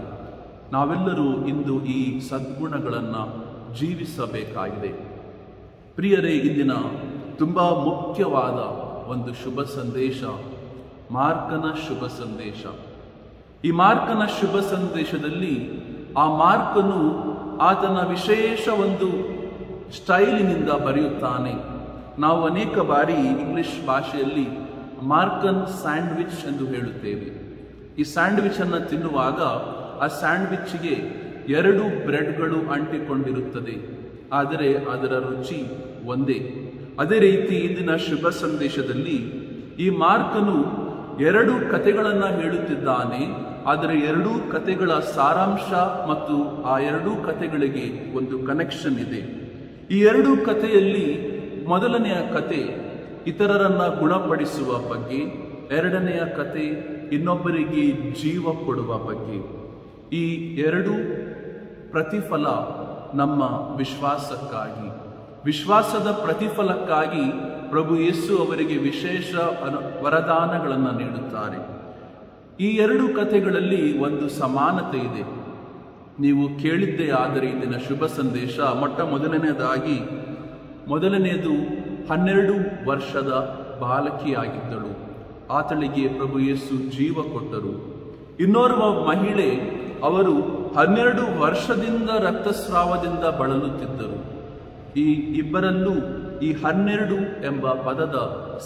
ನಾವೆಲ್ಲರೂ ಇಂದು ಈ ಸದ್ಗುಣಗಳನ್ನು ಜೀವಿಸಬೇಕಾಗಿದೆ. ಪ್ರಿಯರೇ, ಇಂದಿನ ತುಂಬ ಮುಖ್ಯವಾದ ಒಂದು ಶುಭ ಸಂದೇಶ, ಮಾರ್ಕನ ಶುಭ ಸಂದೇಶ. ಈ ಮಾರ್ಕನ ಶುಭ ಸಂದೇಶದಲ್ಲಿ ಆ ಮಾರ್ಕನು ಆತನ ವಿಶೇಷ ಒಂದು ಸ್ಟೈಲಿನಿಂದ ಬರೆಯುತ್ತಾನೆ. ನಾವು ಅನೇಕ ಬಾರಿ ಇಂಗ್ಲಿಷ್ ಭಾಷೆಯಲ್ಲಿ ಮಾರ್ಕನ್ ಸ್ಯಾಂಡ್ವಿಚ್ ಎಂದು ಹೇಳುತ್ತೇವೆ. ಈ ಸ್ಯಾಂಡ್ವಿಚ್ ಅನ್ನು ತಿನ್ನುವಾಗ ಆ ಸ್ಯಾಂಡ್ವಿಚ್ಗೆ 2 ಬ್ರೆಡ್ಗಳು ಅಂಟಿಕೊಂಡಿರುತ್ತದೆ, ಆದರೆ ಅದರ ರುಚಿ ಒಂದೇ. ಅದೇ ರೀತಿ ಇಂದಿನ ಶುಭ ಸಂದೇಶದಲ್ಲಿ ಈ ಮಾರ್ಕನು 2 ಕಥೆಗಳನ್ನು ಹೇಳುತ್ತಿದ್ದಾನೆ. ಆದರೆ 2 ಕಥೆಗಳ ಸಾರಾಂಶ ಮತ್ತು ಆ 2 ಕಥೆಗಳಿಗೆ ಒಂದು ಕನೆಕ್ಷನ್ ಇದೆ. ಈ 2 ಕಥೆಯಲ್ಲಿ ಮೊದಲನೆಯ ಕತೆ ಇತರರನ್ನ ಗುಣಪಡಿಸುವ ಬಗ್ಗೆ, ಎರಡನೆಯ ಕತೆ ಇನ್ನೊಬ್ಬರಿಗೆ ಜೀವ ಕೊಡುವ ಬಗ್ಗೆ. ಈ ಎರಡು ಪ್ರತಿಫಲ ನಮ್ಮ ವಿಶ್ವಾಸಕ್ಕಾಗಿ, ವಿಶ್ವಾಸದ ಪ್ರತಿಫಲಕ್ಕಾಗಿ ಪ್ರಭು ಯೇಸು ಅವರಿಗೆ ವಿಶೇಷ ವರದಾನಗಳನ್ನು ನೀಡುತ್ತಾರೆ. ಈ ಎರಡು ಕಥೆಗಳಲ್ಲಿ ಒಂದು ಸಮಾನತೆ ಇದೆ. ನೀವು ಕೇಳಿದ್ದೇ ಆದರೆ ಇಂದಿನ ಶುಭ ಸಂದೇಶ ಮೊದಲನೆಯದು 12 ವರ್ಷದ ಬಾಲಕಿಯಾಗಿದ್ದಳು. ಆತಳಿಗೆ ಪ್ರಭು ಯೇಸು ಜೀವ ಕೊಟ್ಟರು. ಇನ್ನೋರ್ವ ಮಹಿಳೆ, ಅವರು 12 ವರ್ಷದಿಂದ ರಕ್ತಸ್ರಾವದಿಂದ ಬಳಲುತ್ತಿದ್ದರು. ಈ ಇಬ್ಬರಲ್ಲೂ ಈ 12 ಎಂಬ ಪದದ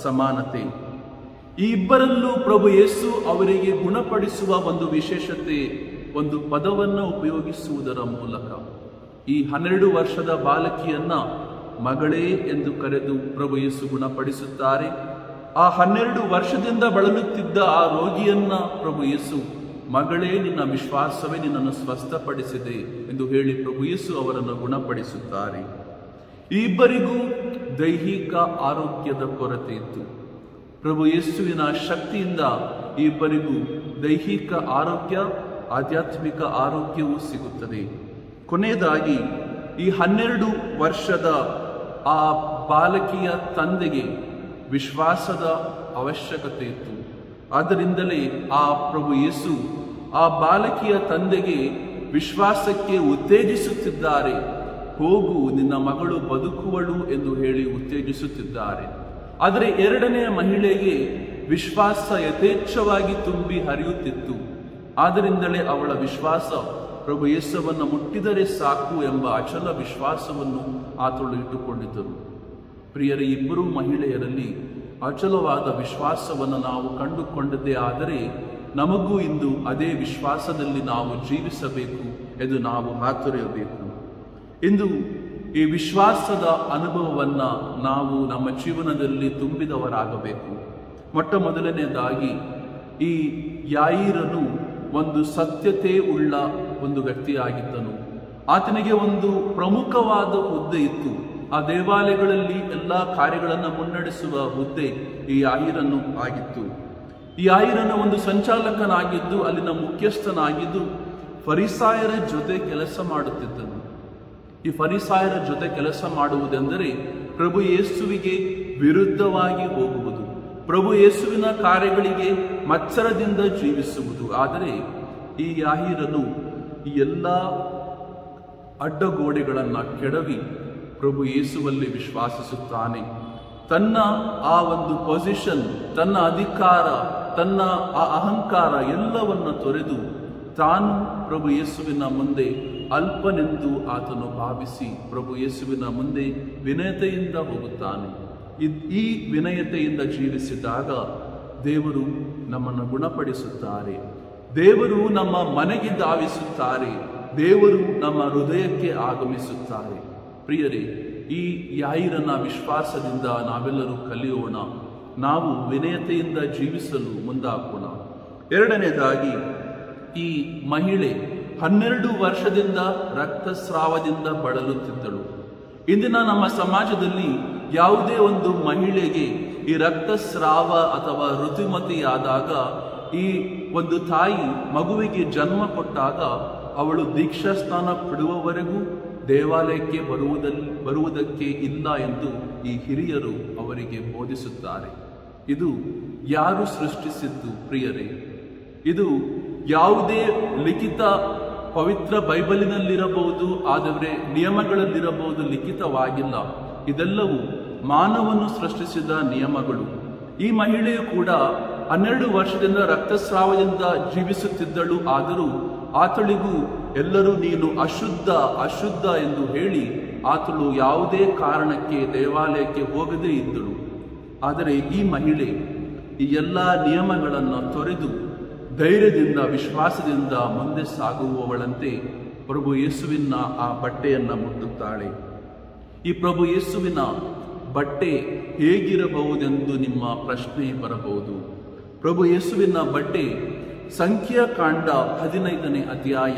ಸಮಾನತೆ. ಈ ಇಬ್ಬರಲ್ಲೂ ಪ್ರಭು ಯೇಸು ಅವರಿಗೆ ಗುಣಪಡಿಸುವ ಒಂದು ವಿಶೇಷತೆ, ಒಂದು ಪದವನ್ನು ಉಪಯೋಗಿಸುವುದರ ಮೂಲಕ ಈ 12 ವರ್ಷದ ಬಾಲಕಿಯನ್ನ ಮಗಳೇ ಎಂದು ಕರೆದು ಪ್ರಭು ಯೇಸು ಗುಣಪಡಿಸುತ್ತಾರೆ. ಆ 12 ವರ್ಷದಿಂದ ಬಳಲುತ್ತಿದ್ದ ಆ ರೋಗಿಯನ್ನ ಪ್ರಭು ಯೇಸು, ಮಗಳೇ, ನಿನ್ನ ವಿಶ್ವಾಸವೇ ನಿನ್ನನ್ನು ಸ್ವಸ್ಥಪಡಿಸಿದೆ ಎಂದು ಹೇಳಿ ಪ್ರಭು ಯೇಸು ಅವರನ್ನು ಗುಣಪಡಿಸುತ್ತಾರೆ. ಈ ಇಬ್ಬರಿಗೂ ದೈಹಿಕ ಆರೋಗ್ಯದ ಕೊರತೆ ಇತ್ತು. ಪ್ರಭು ಯೇಸುವಿನ ಶಕ್ತಿಯಿಂದ ಈ ಇಬ್ಬರಿಗೂ ದೈಹಿಕ ಆರೋಗ್ಯ, ಆಧ್ಯಾತ್ಮಿಕ ಆರೋಗ್ಯವೂ ಸಿಗುತ್ತದೆ. ಕೊನೆಯದಾಗಿ ಈ 12 ವರ್ಷದ ಆ ಬಾಲಕಿಯ ತಂದೆಗೆ ವಿಶ್ವಾಸದ ಅವಶ್ಯಕತೆ ಇತ್ತು. ಆದ್ದರಿಂದಲೇ ಆ ಪ್ರಭು ಯೇಸು ಆ ಬಾಲಕಿಯ ತಂದೆಗೆ ವಿಶ್ವಾಸಕ್ಕೆ ಉತ್ತೇಜಿಸುತ್ತಿದ್ದಾರೆ. ಹೋಗು, ನಿನ್ನ ಮಗಳು ಬದುಕುವಳು ಎಂದು ಹೇಳಿ ಉತ್ತೇಜಿಸುತ್ತಿದ್ದಾರೆ. ಆದರೆ ಎರಡನೆಯ ಮಹಿಳೆಗೆ ವಿಶ್ವಾಸ ಯಥೇಚ್ಛವಾಗಿ ತುಂಬಿ ಹರಿಯುತ್ತಿತ್ತು. ಆದ್ದರಿಂದಲೇ ಅವಳ ವಿಶ್ವಾಸ ಪ್ರಭು ಯೇಸುವನ್ನು ಮುಟ್ಟಿದರೆ ಸಾಕು ಎಂಬ ಅಚಲ ವಿಶ್ವಾಸವನ್ನು ಆತಳು ಇಟ್ಟುಕೊಂಡಿದ್ದರು. ಪ್ರಿಯರೇ, ಇಬ್ಬರೂ ಮಹಿಳೆಯರಲ್ಲಿ ಅಚಲವಾದ ವಿಶ್ವಾಸವನ್ನು ನಾವು ಕಂಡುಕೊಂಡದ್ದೇ ಆದರೆ ನಮಗೂ ಇಂದು ಅದೇ ವಿಶ್ವಾಸದಲ್ಲಿ ನಾವು ಜೀವಿಸಬೇಕು ಎಂದು ನಾವು ಹಾತೊರೆಯಬೇಕು. ಇಂದು ಈ ವಿಶ್ವಾಸದ ಅನುಭವವನ್ನು ನಾವು ನಮ್ಮ ಜೀವನದಲ್ಲಿ ತುಂಬಿದವರಾಗಬೇಕು. ಮೊದಲನೆಯದಾಗಿ ಈ ಯಾಯೀರನು ಒಂದು ಸತ್ಯತೆ ಉಳ್ಳ ಒಂದು ವ್ಯಕ್ತಿಯಾಗಿದ್ದನು. ಆತನಿಗೆ ಒಂದು ಪ್ರಮುಖವಾದ ಹುದ್ದೆ ಇತ್ತು. ಆ ದೇವಾಲಯಗಳಲ್ಲಿ ಎಲ್ಲ ಕಾರ್ಯಗಳನ್ನು ಮುನ್ನಡೆಸುವ ಹುದ್ದೆ ಈ ಯಾಯೀರನು ಆಗಿತ್ತು. ಈ ಯಾಯೀರನು ಒಂದು ಸಂಚಾಲಕನಾಗಿದ್ದು, ಅಲ್ಲಿನ ಮುಖ್ಯಸ್ಥನಾಗಿದ್ದು ಫರಿಸಾಯರ ಜೊತೆ ಕೆಲಸ ಮಾಡುತ್ತಿದ್ದನು. ಈ ಫರಿಸಾಯರ ಜೊತೆ ಕೆಲಸ ಮಾಡುವುದೆಂದರೆ ಪ್ರಭು ಯೇಸುವಿಗೆ ವಿರುದ್ಧವಾಗಿ ಹೋಗುವುದು, ಪ್ರಭು ಯೇಸುವಿನ ಕಾರ್ಯಗಳಿಗೆ ಮತ್ಸರದಿಂದ ಜೀವಿಸುವುದು. ಆದರೆ ಈ ಯಾಯೀರನು ಈ ಎಲ್ಲ ಅಡ್ಡಗೋಡೆಗಳನ್ನು ಕೆಡವಿ ಪ್ರಭು ಯೇಸುವಲ್ಲಿ ವಿಶ್ವಾಸಿಸುತ್ತಾನೆ. ತನ್ನ ಆ ಒಂದು ಪೊಸಿಷನ್, ತನ್ನ ಅಧಿಕಾರ, ತನ್ನ ಆ ಅಹಂಕಾರ ಎಲ್ಲವನ್ನು ತೊರೆದು ತಾನು ಪ್ರಭು ಯೇಸುವಿನ ಮುಂದೆ ಅಲ್ಪನೆಂದು ಆತನು ಭಾವಿಸಿ ಪ್ರಭು ಯೇಸುವಿನ ಮುಂದೆ ವಿನಯತೆಯಿಂದ ಹೋಗುತ್ತಾನೆ. ಈ ವಿನಯತೆಯಿಂದ ಜೀವಿಸಿದಾಗ ದೇವರು ನಮ್ಮನ್ನು ಗುಣಪಡಿಸುತ್ತಾರೆ. ದೇವರು ನಮ್ಮ ಮನೆಗೆ ಧಾವಿಸುತ್ತಾರೆ. ದೇವರು ನಮ್ಮ ಹೃದಯಕ್ಕೆ ಆಗಮಿಸುತ್ತಾರೆ. ಪ್ರಿಯರೇ, ಈ ಯಾಯೀರನ ವಿಶ್ವಾಸದಿಂದ ನಾವೆಲ್ಲರೂ ಕಲಿಯೋಣ. ನಾವು ವಿನಯತೆಯಿಂದ ಜೀವಿಸಲು ಮುಂದಾಗೋಣ. ಎರಡನೇದಾಗಿ, ಈ ಮಹಿಳೆ 12 ವರ್ಷದಿಂದ ರಕ್ತಸ್ರಾವದಿಂದ ಬಳಲುತ್ತಿದ್ದಳು. ಇಂದಿನ ನಮ್ಮ ಸಮಾಜದಲ್ಲಿ ಯಾವುದೇ ಒಂದು ಮಹಿಳೆಗೆ ಈ ರಕ್ತಸ್ರಾವ ಅಥವಾ ಋತುಮತಿಯಾದಾಗ, ಈ ಒಂದು ತಾಯಿ ಮಗುವಿಗೆ ಜನ್ಮ ಕೊಟ್ಟಾಗ ಅವಳು ದೀಕ್ಷಾ ಸ್ನಾನ ಬಿಡುವವರೆಗೂ ದೇವಾಲಯಕ್ಕೆ ಬರುವುದಕ್ಕೆ ಇಲ್ಲ ಎಂದು ಈ ಹಿರಿಯರು ಅವರಿಗೆ ಬೋಧಿಸುತ್ತಾರೆ. ಇದು ಯಾರು ಸೃಷ್ಟಿಸಿದ್ದು ಪ್ರಿಯರೇ? ಇದು ಯಾವುದೇ ಲಿಖಿತ ಪವಿತ್ರ ಬೈಬಲಿನಲ್ಲಿರಬಹುದು, ಆದರೆ ನಿಯಮಗಳಲ್ಲಿರಬಹುದು, ಲಿಖಿತವಾಗಿಲ್ಲ. ಇದೆಲ್ಲವೂ ಮಾನವನು ಸೃಷ್ಟಿಸಿದ ನಿಯಮಗಳು. ಈ ಮಹಿಳೆಯು ಕೂಡ 12 ವರ್ಷದಿಂದ ರಕ್ತಸ್ರಾವದಿಂದ ಜೀವಿಸುತ್ತಿದ್ದಳು. ಆದರೂ ಆತಳಿಗೂ ಎಲ್ಲರೂ ನೀನು ಅಶುದ್ಧ ಅಶುದ್ಧ ಎಂದು ಹೇಳಿ ಆತಳು ಯಾವುದೇ ಕಾರಣಕ್ಕೆ ದೇವಾಲಯಕ್ಕೆ ಹೋಗದೇ ಇದ್ದಳು. ಆದರೆ ಈ ಮಹಿಳೆ ಈ ಎಲ್ಲ ನಿಯಮಗಳನ್ನು ತೊರೆದು ಧೈರ್ಯದಿಂದ ವಿಶ್ವಾಸದಿಂದ ಮುಂದೆ ಸಾಗುವವಳಂತೆ ಪ್ರಭು ಯೇಸುವಿನ ಆ ಬಟ್ಟೆಯನ್ನು ಮುಟ್ಟುತ್ತಾಳೆ. ಈ ಪ್ರಭು ಯೇಸುವಿನ ಬಟ್ಟೆ ಹೇಗಿರಬಹುದೆಂದು ನಿಮ್ಮ ಪ್ರಶ್ನೆ ಬರಬಹುದು. ಪ್ರಭು ಯೇಸುವಿನ ಬಟ್ಟೆ ಸಂಖ್ಯಾಕಾಂಡ 15ನೇ ಅಧ್ಯಾಯ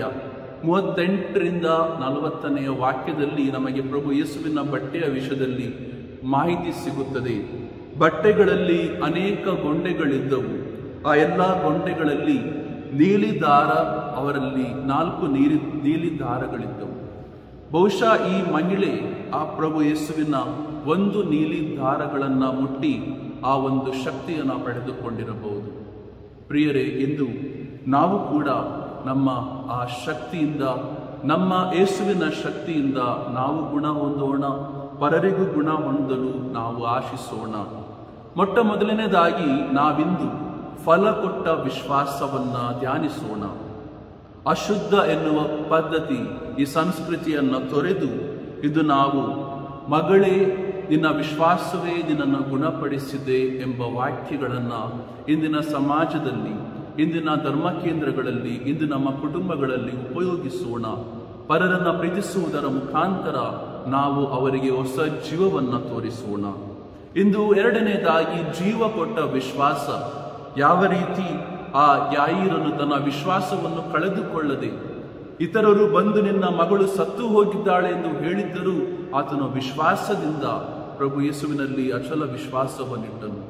38ರಿಂದ 40ನೇ ವಾಕ್ಯದಲ್ಲಿ ನಮಗೆ ಪ್ರಭು ಯೇಸುವಿನ ಬಟ್ಟೆಯ ವಿಷಯದಲ್ಲಿ ಮಾಹಿತಿ ಸಿಗುತ್ತದೆ. ಬಟ್ಟೆಗಳಲ್ಲಿ ಅನೇಕ ಗೊಂಡೆಗಳಿದ್ದವು. ಆ ಎಲ್ಲ ಗೊಂಡೆಗಳಲ್ಲಿ ನೀಲಿ ದಾರ, ಅವರಲ್ಲಿ 4 ನೀಲಿ ದಾರಗಳಿದ್ದವು. ಬಹುಶಃ ಈ ಮಹಿಳೆ ಆ ಪ್ರಭು ಯೇಸುವಿನ ಒಂದು ನೀಲಿ ದಾರಗಳನ್ನು ಮುಟ್ಟಿ ಆ ಒಂದು ಶಕ್ತಿಯನ್ನು ಪಡೆದುಕೊಂಡಿರಬಹುದು. ಪ್ರಿಯರೇ, ಇಂದು ನಾವು ಕೂಡ ನಮ್ಮ ಆ ಶಕ್ತಿಯಿಂದ, ನಮ್ಮ ಯೇಸುವಿನ ಶಕ್ತಿಯಿಂದ ನಾವು ಗುಣ ಹೊಂದೋಣ, ಪರರಿಗೂ ಗುಣ ಹೊಂದಲು ನಾವು ಆಶಿಸೋಣ. ಮೊಟ್ಟ ಮೊದಲನೇದಾಗಿ ನಾವಿಂದು ಫಲ ಕೊಟ್ಟ ವಿಶ್ವಾಸವನ್ನ ಧ್ಯಾನಿಸೋಣ. ಅಶುದ್ಧ ಎನ್ನುವ ಪದ್ಧತಿ, ಈ ಸಂಸ್ಕೃತಿಯನ್ನು ತೊರೆದು ಇದು ನಾವು ಮಗಳೇ ನಿನ್ನ ವಿಶ್ವಾಸವೇ ನಿನ್ನನ್ನು ಗುಣಪಡಿಸಿದೆ ಎಂಬ ವಾಕ್ಯಗಳನ್ನು ಇಂದಿನ ಸಮಾಜದಲ್ಲಿ, ಇಂದಿನ ಧರ್ಮ ಕೇಂದ್ರಗಳಲ್ಲಿ, ಇಂದು ನಮ್ಮ ಕುಟುಂಬಗಳಲ್ಲಿ ಉಪಯೋಗಿಸೋಣ. ಪರರನ್ನು ಪ್ರೀತಿಸುವುದರ ಮುಖಾಂತರ ನಾವು ಅವರಿಗೆ ಹೊಸ ಜೀವವನ್ನು ತೋರಿಸೋಣ. ಇಂದು ಎರಡನೇದಾಗಿ ಜೀವ ಕೊಟ್ಟ ವಿಶ್ವಾಸ. ಯಾವ ರೀತಿ ಆ ಯಾಯೀರನು ತನ್ನ ವಿಶ್ವಾಸವನ್ನು ಕಳೆದುಕೊಳ್ಳದೆ, ಇತರರು ಬಂದು ನಿನ್ನ ಮಗಳು ಸತ್ತು ಹೋಗಿದ್ದಾಳೆ ಎಂದು ಹೇಳಿದ್ದರೂ ಆತನು ವಿಶ್ವಾಸದಿಂದ ಪ್ರಭು ಯೇಸುವಿನಲ್ಲಿ ಅಚಲ ವಿಶ್ವಾಸವನ್ನಿಟ್ಟನು.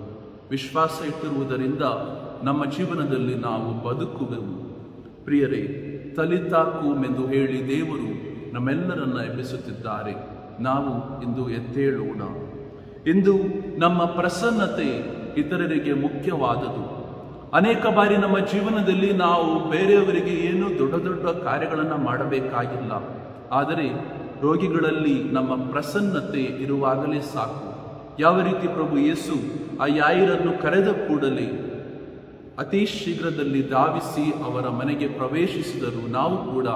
ವಿಶ್ವಾಸ ಇಟ್ಟಿರುವುದರಿಂದ ನಮ್ಮ ಜೀವನದಲ್ಲಿ ನಾವು ಬದುಕುವೆವು. ಪ್ರಿಯರೇ, ತಲಿತಾಕೂಮ್ ಎಂದು ಹೇಳಿ ದೇವರು ನಮ್ಮೆಲ್ಲರನ್ನ ಎಬ್ಬಿಸುತ್ತಿದ್ದಾರೆ. ನಾವು ಇಂದು ಎದ್ದೇಳೋಣ. ಇಂದು ನಮ್ಮ ಪ್ರಸನ್ನತೆ ಇತರರಿಗೆ ಮುಖ್ಯವಾದುದು. ಅನೇಕ ಬಾರಿ ನಮ್ಮ ಜೀವನದಲ್ಲಿ ನಾವು ಬೇರೆಯವರಿಗೆ ಏನು ದೊಡ್ಡ ದೊಡ್ಡ ಕಾರ್ಯಗಳನ್ನು ಮಾಡಬೇಕಾಗಿಲ್ಲ. ಆದರೆ ರೋಗಿಗಳಲ್ಲಿ ನಮ್ಮ ಪ್ರಸನ್ನತೆ ಇರುವಾಗಲೇ ಸಾಕು. ಯಾವ ರೀತಿ ಪ್ರಭು ಯೇಸು ಆ ಯಾಯೀರನ್ನು ಕರೆದ ಕೂಡಲೇ ಅತಿ ಶೀಘ್ರದಲ್ಲಿ ಧಾವಿಸಿ ಅವರ ಮನೆಗೆ ಪ್ರವೇಶಿಸಿದರು. ನಾವು ಕೂಡ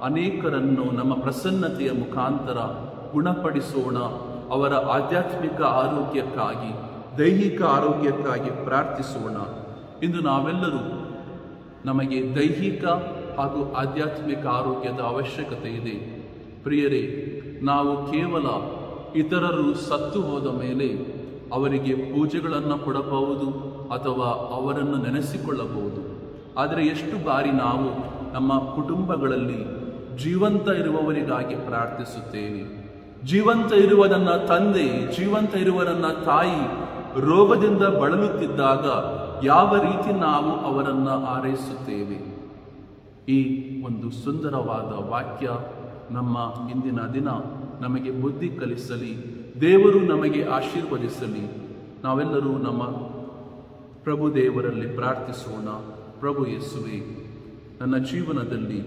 ಅನೇಕರನ್ನು ನಮ್ಮ ಪ್ರಸನ್ನತೆಯ ಮುಖಾಂತರ ಗುಣಪಡಿಸೋಣ. ಅವರ ಆಧ್ಯಾತ್ಮಿಕ ಆರೋಗ್ಯಕ್ಕಾಗಿ, ದೈಹಿಕ ಆರೋಗ್ಯಕ್ಕಾಗಿ ಪ್ರಾರ್ಥಿಸೋಣ. ಇಂದು ನಾವೆಲ್ಲರೂ ನಮಗೆ ದೈಹಿಕ ಹಾಗೂ ಆಧ್ಯಾತ್ಮಿಕ ಆರೋಗ್ಯದ ಅವಶ್ಯಕತೆ ಇದೆ. ಪ್ರಿಯರೇ, ನಾವು ಕೇವಲ ಇತರರು ಸತ್ತು ಹೋದ ಮೇಲೆ ಅವರಿಗೆ ಪೂಜೆಗಳನ್ನು ಕೊಡಬಹುದು ಅಥವಾ ಅವರನ್ನು ನೆನೆಸಿಕೊಳ್ಳಬಹುದು. ಆದರೆ ಎಷ್ಟು ಬಾರಿ ನಾವು ನಮ್ಮ ಕುಟುಂಬಗಳಲ್ಲಿ ಜೀವಂತ ಇರುವವರಿಗಾಗಿ ಪ್ರಾರ್ಥಿಸುತ್ತೇವೆ. ಜೀವಂತ ಇರುವ ನನ್ನ ತಂದೆ, ಜೀವಂತ ಇರುವ ನನ್ನ ತಾಯಿ ರೋಗದಿಂದ ಬಳಲುತ್ತಿದ್ದಾಗ ಯಾವ ರೀತಿ ನಾವು ಅವರನ್ನು ಆರೈಸುತ್ತೇವೆ? ಈ ಒಂದು ಸುಂದರವಾದ ವಾಕ್ಯ ನಮ್ಮ ಇಂದಿನ ದಿನ ನಮಗೆ ಬುದ್ಧಿ ಕಲಿಸಲಿ, ದೇವರು ನಮಗೆ ಆಶೀರ್ವದಿಸಲಿ. ನಾವೆಲ್ಲರೂ ನಮ್ಮ ಪ್ರಭು ದೇವರಲ್ಲಿ ಪ್ರಾರ್ಥಿಸೋಣ. ಪ್ರಭು ಯೇಸುವೆ, ನನ್ನ ಜೀವನದಲ್ಲಿ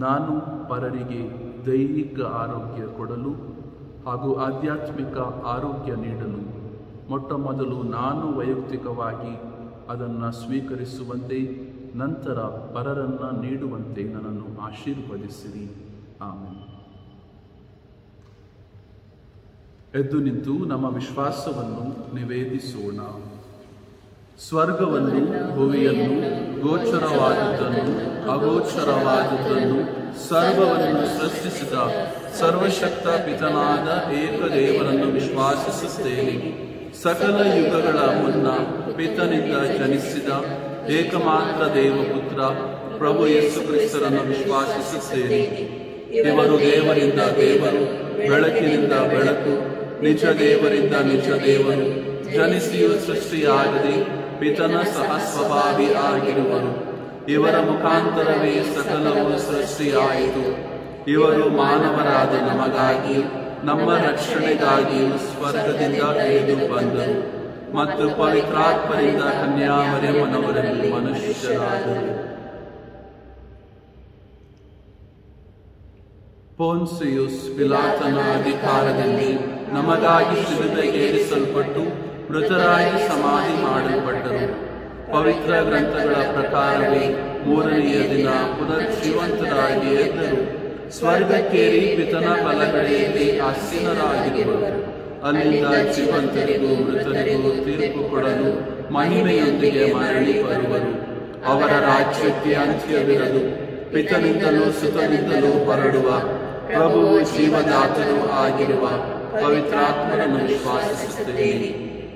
ನಾನು ಪರರಿಗೆ ದೈಹಿಕ ಆರೋಗ್ಯ ಕೊಡಲು ಹಾಗೂ ಆಧ್ಯಾತ್ಮಿಕ ಆರೋಗ್ಯ ನೀಡಲು ಮೊಟ್ಟ ಮೊದಲು ನಾನು ವೈಯಕ್ತಿಕವಾಗಿ ಅದನ್ನು ಸ್ವೀಕರಿಸುವಂತೆ, ನಂತರ ಪರರನ್ನು ನೀಡುವಂತೆ ನನ್ನನ್ನು ಆಶೀರ್ವದಿಸಿರಿ. ಆಮೆನ್. ಎದ್ದು ನಿಂತು ನಮ್ಮ ವಿಶ್ವಾಸವನ್ನು ನಿವೇದಿಸೋಣ. ಸ್ವರ್ಗವನ್ನು, ಭುವಿಯನ್ನು, ಗೋಚರವಾದುದನ್ನು, ಅಗೋಚರವಾದುದನ್ನು, ಸರ್ವವನ್ನು ಸೃಷ್ಟಿಸಿದ ಸರ್ವಶಕ್ತ ಪಿತನಾದ ಏಕದೇವರನ್ನು ವಿಶ್ವಾಸಿಸುತ್ತೇನೆ. ಸಕಲ ಯುಗಗಳ ಮುನ್ನ ಪಿತನಿಂದ ಜನಿಸಿದ ಏಕಮಾತ್ರ ದೇವಪುತ್ರ ಪ್ರಭು ಯೇಸು ಕ್ರಿಸ್ತರನ್ನು ವಿಶ್ವಾಸಿಸುತ್ತೇನೆ. ಇವರು ದೇವರಿಂದ ದೇವರು, ಬೆಳಕಿನಿಂದ ಬೆಳಕು, ನಿಜ ದೇವರಿಂದ ನಿಜ ದೇವರು, ಜನಿಸಿಯೂ ಸೃಷ್ಟಿಯಾಗದೆ ಪಿತನ ಸಹಸ್ವಭಾವಿ ಆಗಿರುವರು. ಇವರ ಮುಖಾಂತರವೇ ಸಕಲವು ಸೃಷ್ಟಿಯಾಯಿತು. ಇವರು ಮಾನವರಾದ ನಮಗಾಗಿ, ನಮ್ಮ ರಕ್ಷಣೆಗಾಗಿಯೂ ಸ್ವರ್ಗದಿಂದ ಇಳಿದು ಬಂದರು ಮತ್ತು ಪವಿತ್ರಾತ್ಮರಿಂದ ಕನ್ಯಾಮರಿಯಮ್ಮನವರಲ್ಲಿ ಮನುಷ್ಯರಾದರು. ಪೋನ್ಸಿಯುಸ್ ಪಿಲಾತನ ಅಧಿಕಾರದಲ್ಲಿ ನಮಗಾಗಿ ಶಿಲುಬೆಗೇರಿಸಲ್ಪಟ್ಟು ಮೃತರಾಗಿ ಸಮಾಧಿ ಮಾಡಲ್ಪಟ್ಟರು. ಪವಿತ್ರ ಗ್ರಂಥಗಳ ಪ್ರಕಾರವೇ ಮೂರನೆಯ ದಿನ ಪುನರ್ಜೀವಂತರಾಗಿ ಎದ್ದರು. ಸ್ವರ್ಗಕ್ಕೇರಿ ಪಿತನ ಬಲಗಡೆಯಲ್ಲಿ ಆಸೀನರಾಗಿರುವರು. ಅಲ್ಲಿಂದ ಜೀವಂತರಿಗೂ ಮೃತರಿಗೂ ತೀರ್ಪು ಕೊಡಲು ಮಹಿಮೆಯೊಂದಿಗೆ ಮರಳಿ ಬರುವರು. ಅವರ ರಾಜ್ಯಕ್ಕೆ ಅಂತ್ಯವಿರದು. ಪಿತನಿಂದಲೂ ಸುತನಿಂದಲೂ ಹೊರಡುವ ಪ್ರಭುವು ಜೀವದಾತನೂ ಆಗಿರುವ ಪವಿತ್ರಾತ್ಮರನ್ನು ವಿಶ್ವಾಸಿಸುತ್ತೇನೆ.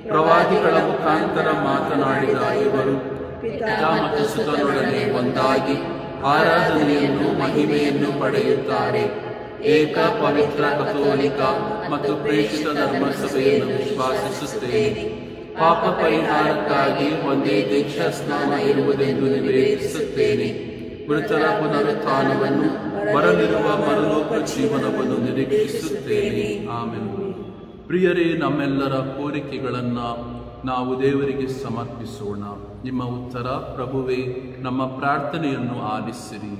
ಪ್ರವಾದಿಗಳ ಮುಖಾಂತರ ಮಾತನಾಡಿದ ಇವರು ಪಿತ ಮತ್ತು ಸುತನೊಡನೆ ಒಂದಾಗಿ ಆರಾಧನೆಯನ್ನು, ಮಹಿಮೆಯನ್ನು ಪಡೆಯುತ್ತಾರೆ. ಏಕ ಪವಿತ್ರ ಕಥೋಲಿಕ ಮತ್ತು ಪ್ರೇಷಿತ ಧರ್ಮಸಭೆಯನ್ನು ವಿಶ್ವಾಸಿಸುತ್ತೇನೆ. ಪಾಪ ಪರಿಹಾರಕ್ಕಾಗಿ ಒಂದೇ ದೀಕ್ಷಾ ಸ್ನಾನ ಇರುವುದೆಂದು ನಿವೇದಿಸುತ್ತೇನೆ. ಮೃತರ ಪುನರುತ್ಥಾನವನ್ನು, ಬರಲಿರುವ ಪರಲೋಕ ಜೀವನವನ್ನು ನಿರೀಕ್ಷಿಸುತ್ತೇನೆ. ಆಮೆನ್. ಪ್ರಿಯರೇ, ನಮ್ಮೆಲ್ಲರ ಕೋರಿಕೆಗಳನ್ನು ನಾವು ದೇವರಿಗೆ ಸಮರ್ಪಿಸೋಣ. ನಿಮ್ಮ ಉತ್ತರ: ಪ್ರಭುವೇ, ನಮ್ಮ ಪ್ರಾರ್ಥನೆಯನ್ನು ಆಲಿಸಿರಿ.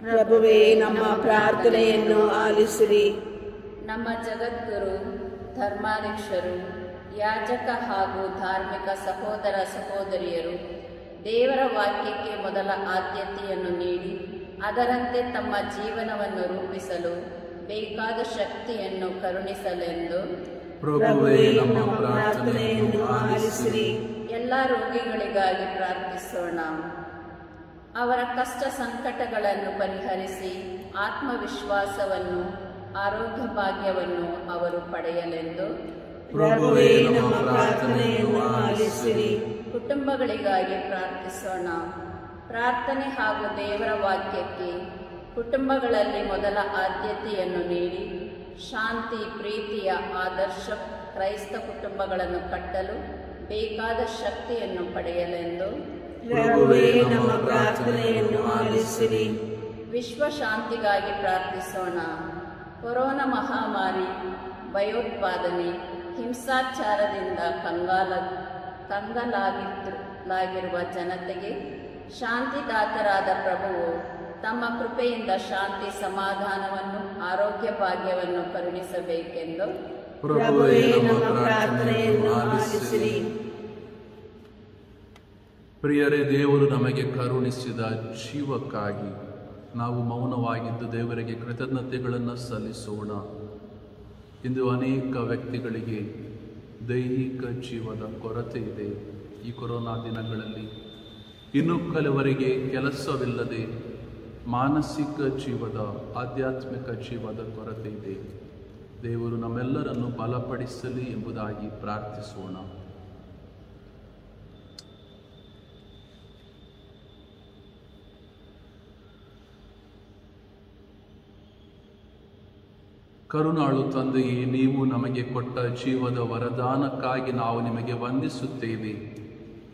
ಪ್ರಭುವೇ, ನಮ್ಮ ಪ್ರಾರ್ಥನೆಯನ್ನು ಆಲಿಸಿರಿ. ನಮ್ಮ ಜಗದ್ಗುರು, ಧರ್ಮಾಧ್ಯಕ್ಷರು, ಯಾಜಕ ಹಾಗೂ ಧಾರ್ಮಿಕ ಸಹೋದರ ಸಹೋದರಿಯರು ದೇವರ ವಾಕ್ಯಕ್ಕೆ ಮೊದಲ ಆದ್ಯತೆಯನ್ನು ನೀಡಿ ಅದರಂತೆ ತಮ್ಮ ಜೀವನವನ್ನು ರೂಪಿಸಲು ಬೇಕಾದ ಶಕ್ತಿಯನ್ನು ಕರುಣಿಸಲೆಂದು ಪ್ರಭುವೇ, ನಮ್ಮ ಪ್ರಾರ್ಥನೆಯನ್ನು ಆಲಿಸಿರಿ. ಎಲ್ಲ ರೋಗಿಗಳಿಗಾಗಿ ಪ್ರಾರ್ಥಿಸೋಣ. ಅವರ ಕಷ್ಟ ಸಂಕಟಗಳನ್ನು ಪರಿಹರಿಸಿ ಆತ್ಮವಿಶ್ವಾಸವನ್ನು, ಆರೋಗ್ಯ ಭಾಗ್ಯವನ್ನು ಅವರು ಪಡೆಯಲೆಂದು ಪ್ರಭುವೇ, ನಮ್ಮ ಪ್ರಾರ್ಥನೆಯನ್ನು ಆಲಿಸಿರಿ. ಕುಟುಂಬಗಳಿಗಾಗಿ ಪ್ರಾರ್ಥಿಸೋಣ. ಪ್ರಾರ್ಥನೆ ಹಾಗೂ ದೇವರ ವಾಕ್ಯಕ್ಕೆ ಕುಟುಂಬಗಳಲ್ಲಿ ಮೊದಲ ಆದ್ಯತೆಯನ್ನು ನೀಡಿ ಶಾಂತಿ, ಪ್ರೀತಿಯ ಆದರ್ಶ ಕ್ರೈಸ್ತ ಕುಟುಂಬಗಳನ್ನು ಕಟ್ಟಲು ಬೇಕಾದ ಶಕ್ತಿಯನ್ನು ಪಡೆಯಲೆಂದು ಪ್ರಭುವೇ, ನಮ್ಮ ಪ್ರಾರ್ಥನೆಯನ್ನು ಆಲಿಸಿರಿ. ವಿಶ್ವ ಶಾಂತಿಗಾಗಿ ಪ್ರಾರ್ಥಿಸೋಣ. ಕೊರೋನಾ ಮಹಾಮಾರಿ, ಭಯೋತ್ಪಾದನೆ, ಹಿಂಸಾಚಾರದಿಂದ ಕಂಗಾಲಾಗಿರುವ ಜನತೆಗೆ ಶಾಂತಿದಾತರಾದ ಪ್ರಭುವು ತಮ್ಮ ಕೃಪೆಯಿಂದ ಶಾಂತಿ, ಸಮಾಧಾನವನ್ನು, ಆರೋಗ್ಯ ಭಾಗ್ಯವನ್ನು ಕರುಣಿಸಬೇಕೆಂದು ಪ್ರಭುವೇ, ನಮ್ಮ ಪ್ರಾರ್ಥನೆಯನ್ನು ಆಲಿಸಿರಿ. ಪ್ರಿಯರೇ, ದೇವರು ನಮಗೆ ಕರುಣಿಸಿದ ಜೀವಕ್ಕಾಗಿ ನಾವು ಮೌನವಾಗಿದ್ದು ದೇವರಿಗೆ ಕೃತಜ್ಞತೆಗಳನ್ನು ಸಲ್ಲಿಸೋಣ. ಇಂದು ಅನೇಕ ವ್ಯಕ್ತಿಗಳಿಗೆ ದೈಹಿಕ ಜೀವದ ಕೊರತೆ ಇದೆ. ಈ ಕೊರೋನಾ ದಿನಗಳಲ್ಲಿ ಇನ್ನೂ ಕೆಲವರಿಗೆ ಕೆಲಸವಿಲ್ಲದೆ ಮಾನಸಿಕ ಜೀವದ, ಆಧ್ಯಾತ್ಮಿಕ ಜೀವದ ಕೊರತೆ ಇದೆ. ದೇವರು ನಮ್ಮೆಲ್ಲರನ್ನು ಬಲಪಡಿಸಲಿ ಎಂಬುದಾಗಿ ಪ್ರಾರ್ಥಿಸೋಣ. ಕರುಣಾಳು ತಂದೆಯೇ, ನೀವು ನಮಗೆ ಕೊಟ್ಟ ಜೀವದ ವರದಾನಕ್ಕಾಗಿ ನಾವು ನಿಮಗೆ ವಂದಿಸುತ್ತೇವೆ.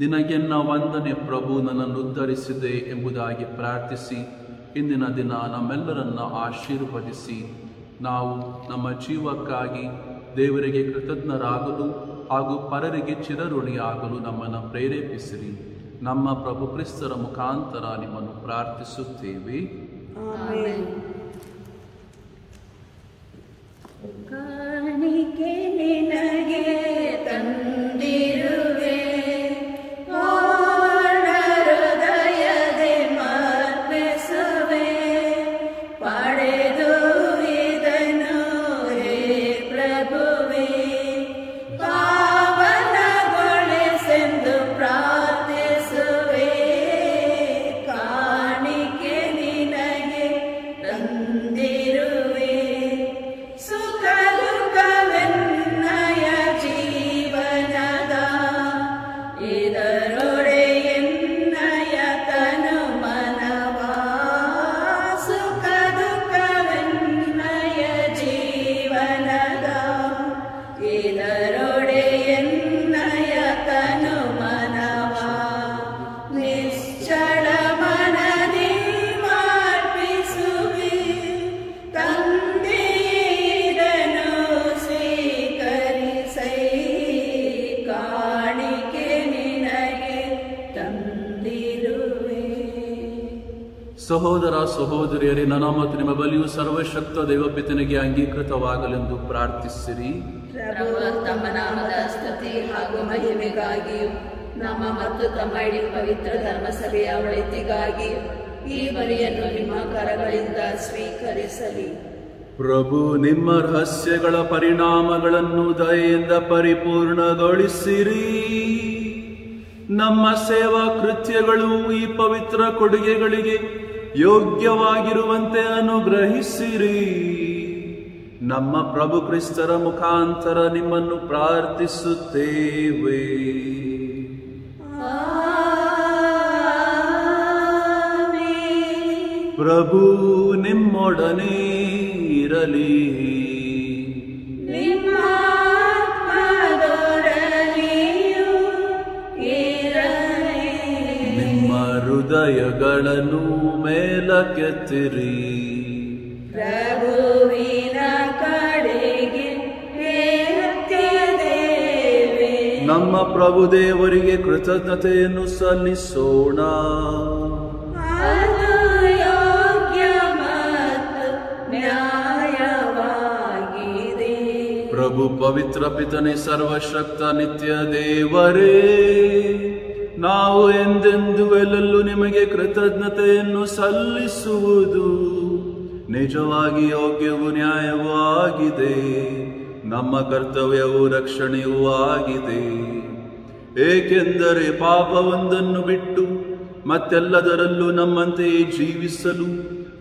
ನಿನಗೆನ್ನ ವಂದನೆ ಪ್ರಭು, ನನ್ನನ್ನು ಉದ್ಧರಿಸಿದೆ ಎಂಬುದಾಗಿ ಪ್ರಾರ್ಥಿಸಿ ಇಂದಿನ ದಿನ ನಮ್ಮೆಲ್ಲರನ್ನ ಆಶೀರ್ವದಿಸಿ ನಾವು ನಮ್ಮ ಜೀವಕ್ಕಾಗಿ ದೇವರಿಗೆ ಕೃತಜ್ಞರಾಗಲು ಹಾಗೂ ಪರರಿಗೆ ಚಿರಋಣಿಯಾಗಲು ನಮ್ಮನ್ನು ಪ್ರೇರೇಪಿಸಿರಿ. ನಮ್ಮ ಪ್ರಭು ಕ್ರಿಸ್ತರ ಮುಖಾಂತರ ನಿಮ್ಮನ್ನು ಪ್ರಾರ್ಥಿಸುತ್ತೇವೆ. ಆಮೆನ್. ಕಾಣಿಕೆ ನಿನಗೆ ತಂದಿರುವೆ, ಹೃದಯದೆ ಮರ್ಪಿಸುವೆ, ಪಡೆದು ಇದನ್ನು ಹೇ ಪ್ರಭುವೇ, ಪಾವನಗೊಳಿಸೆಂದು ಪ್ರಾರ್ಥಿಸುವೆ. ಕಾಣಿಕೆ ನಿನಗೆ ತಂದಿರುವೆ, ಸುಖ ದುಃಖವೆನ್ನಯ ಜೀವನದ, ಇದರೊಡೆಯನ್ನಯ ತನು ಮನವ. ಸುಖ ದುಃಖವೆನ್ನಯ ಜೀವನದ, ಇದರೊಡೆಯನ್ನಯ ತನು ಮನವ. ನಿಶ್ಚಳ ಮನದಿ ಮಾರ್ಪಿಸುವೆ, ತಂದೆಯನ್ನು ಸ್ವೀಕರಿಸೈ. ಕಾಣಿಕೆ ನಿನಗೆ ತಂದಿರುವೆ. ಸಹೋದರ ಸಹೋದರಿಯರೇ, ನನ್ನ ಮತ್ತು ನಿಮ್ಮ ಬಲಿಯು ಸರ್ವಶಕ್ತ ದೈವಪಿತನಿಗೆ ಅಂಗೀಕೃತವಾಗಲೆಂದು ಪ್ರಾರ್ಥಿಸಿರಿ. ಪ್ರಭು ತಮ್ಮ ನಾಮದ ಸ್ತುತಿ ಹಾಗೂ ಮಹಿಮೆಗಾಗಿಯೂ ನಮ್ಮ ಮತ್ತು ತಮ್ಮ ಇಡೀ ಪವಿತ್ರ ಧರ್ಮಸಭೆಯ ಒಳಿತಿಗಾಗಿ ಈ ಬಲಿಯನ್ನು ನಿಮ್ಮ ಕರಗಳಿಂದ ಸ್ವೀಕರಿಸಲಿ. ಪ್ರಭು ನಿಮ್ಮ ರಹಸ್ಯಗಳ ಪರಿಣಾಮಗಳನ್ನು ದಯೆಯಿಂದ ಪರಿಪೂರ್ಣಗೊಳಿಸಿರಿ. ನಮ್ಮ ಸೇವಾ ಕೃತ್ಯಗಳು ಈ ಪವಿತ್ರ ಕೊಡುಗೆಗಳಿಗೆ ಯೋಗ್ಯವಾಗಿರುವಂತೆ ಅನುಗ್ರಹಿಸಿರಿ. ನಮ್ಮ ಪ್ರಭು ಕ್ರಿಸ್ತರ ಮುಖಾಂತರ ನಿಮ್ಮನ್ನು ಪ್ರಾರ್ಥಿಸುತ್ತೇವೆ. ಆಮೆನ್. ಪ್ರಭು ನಿಮ್ಮೊಡನೆ ಇರಲಿ. ನಿಮ್ಮ ಆತ್ಮದೊಡನೆಯೂ ಇರಲಿ. ನಿಮ್ಮ ಹೃದಯಗಳನ್ನು ಮೇಲಕ್ಕೆತ್ತಿರಿ. ಪ್ರಭುವಿನ ಕಡೆಗೆ ಎತ್ತಿದ್ದೇವೆ. ನಮ್ಮ ಪ್ರಭು ದೇವರಿಗೆ ಕೃತಜ್ಞತೆಯನ್ನು ಸಲ್ಲಿಸೋಣ. ಅದು ಯೋಗ್ಯ ಮತ್ತು ನ್ಯಾಯವಾಗಿದೆ. ಪ್ರಭು ಪವಿತ್ರ ಪಿತನೆ, ಸರ್ವಶಕ್ತ ನಿತ್ಯ ದೇವರೇ, ನಾವು ಎಂದೆಂದು ಎಲ್ಲೆಲ್ಲೂ ನಿಮಗೆ ಕೃತಜ್ಞತೆಯನ್ನು ಸಲ್ಲಿಸುವುದು ನಿಜವಾಗಿ ಯೋಗ್ಯವೂ ನ್ಯಾಯವೂ ಆಗಿದೆ. ನಮ್ಮ ಕರ್ತವ್ಯವೂ ರಕ್ಷಣೆಯೂ ಆಗಿದೆ. ಏಕೆಂದರೆ ಪಾಪವೊಂದನ್ನು ಬಿಟ್ಟು ಮತ್ತೆಲ್ಲದರಲ್ಲೂ ನಮ್ಮಂತೆಯೇ ಜೀವಿಸಲು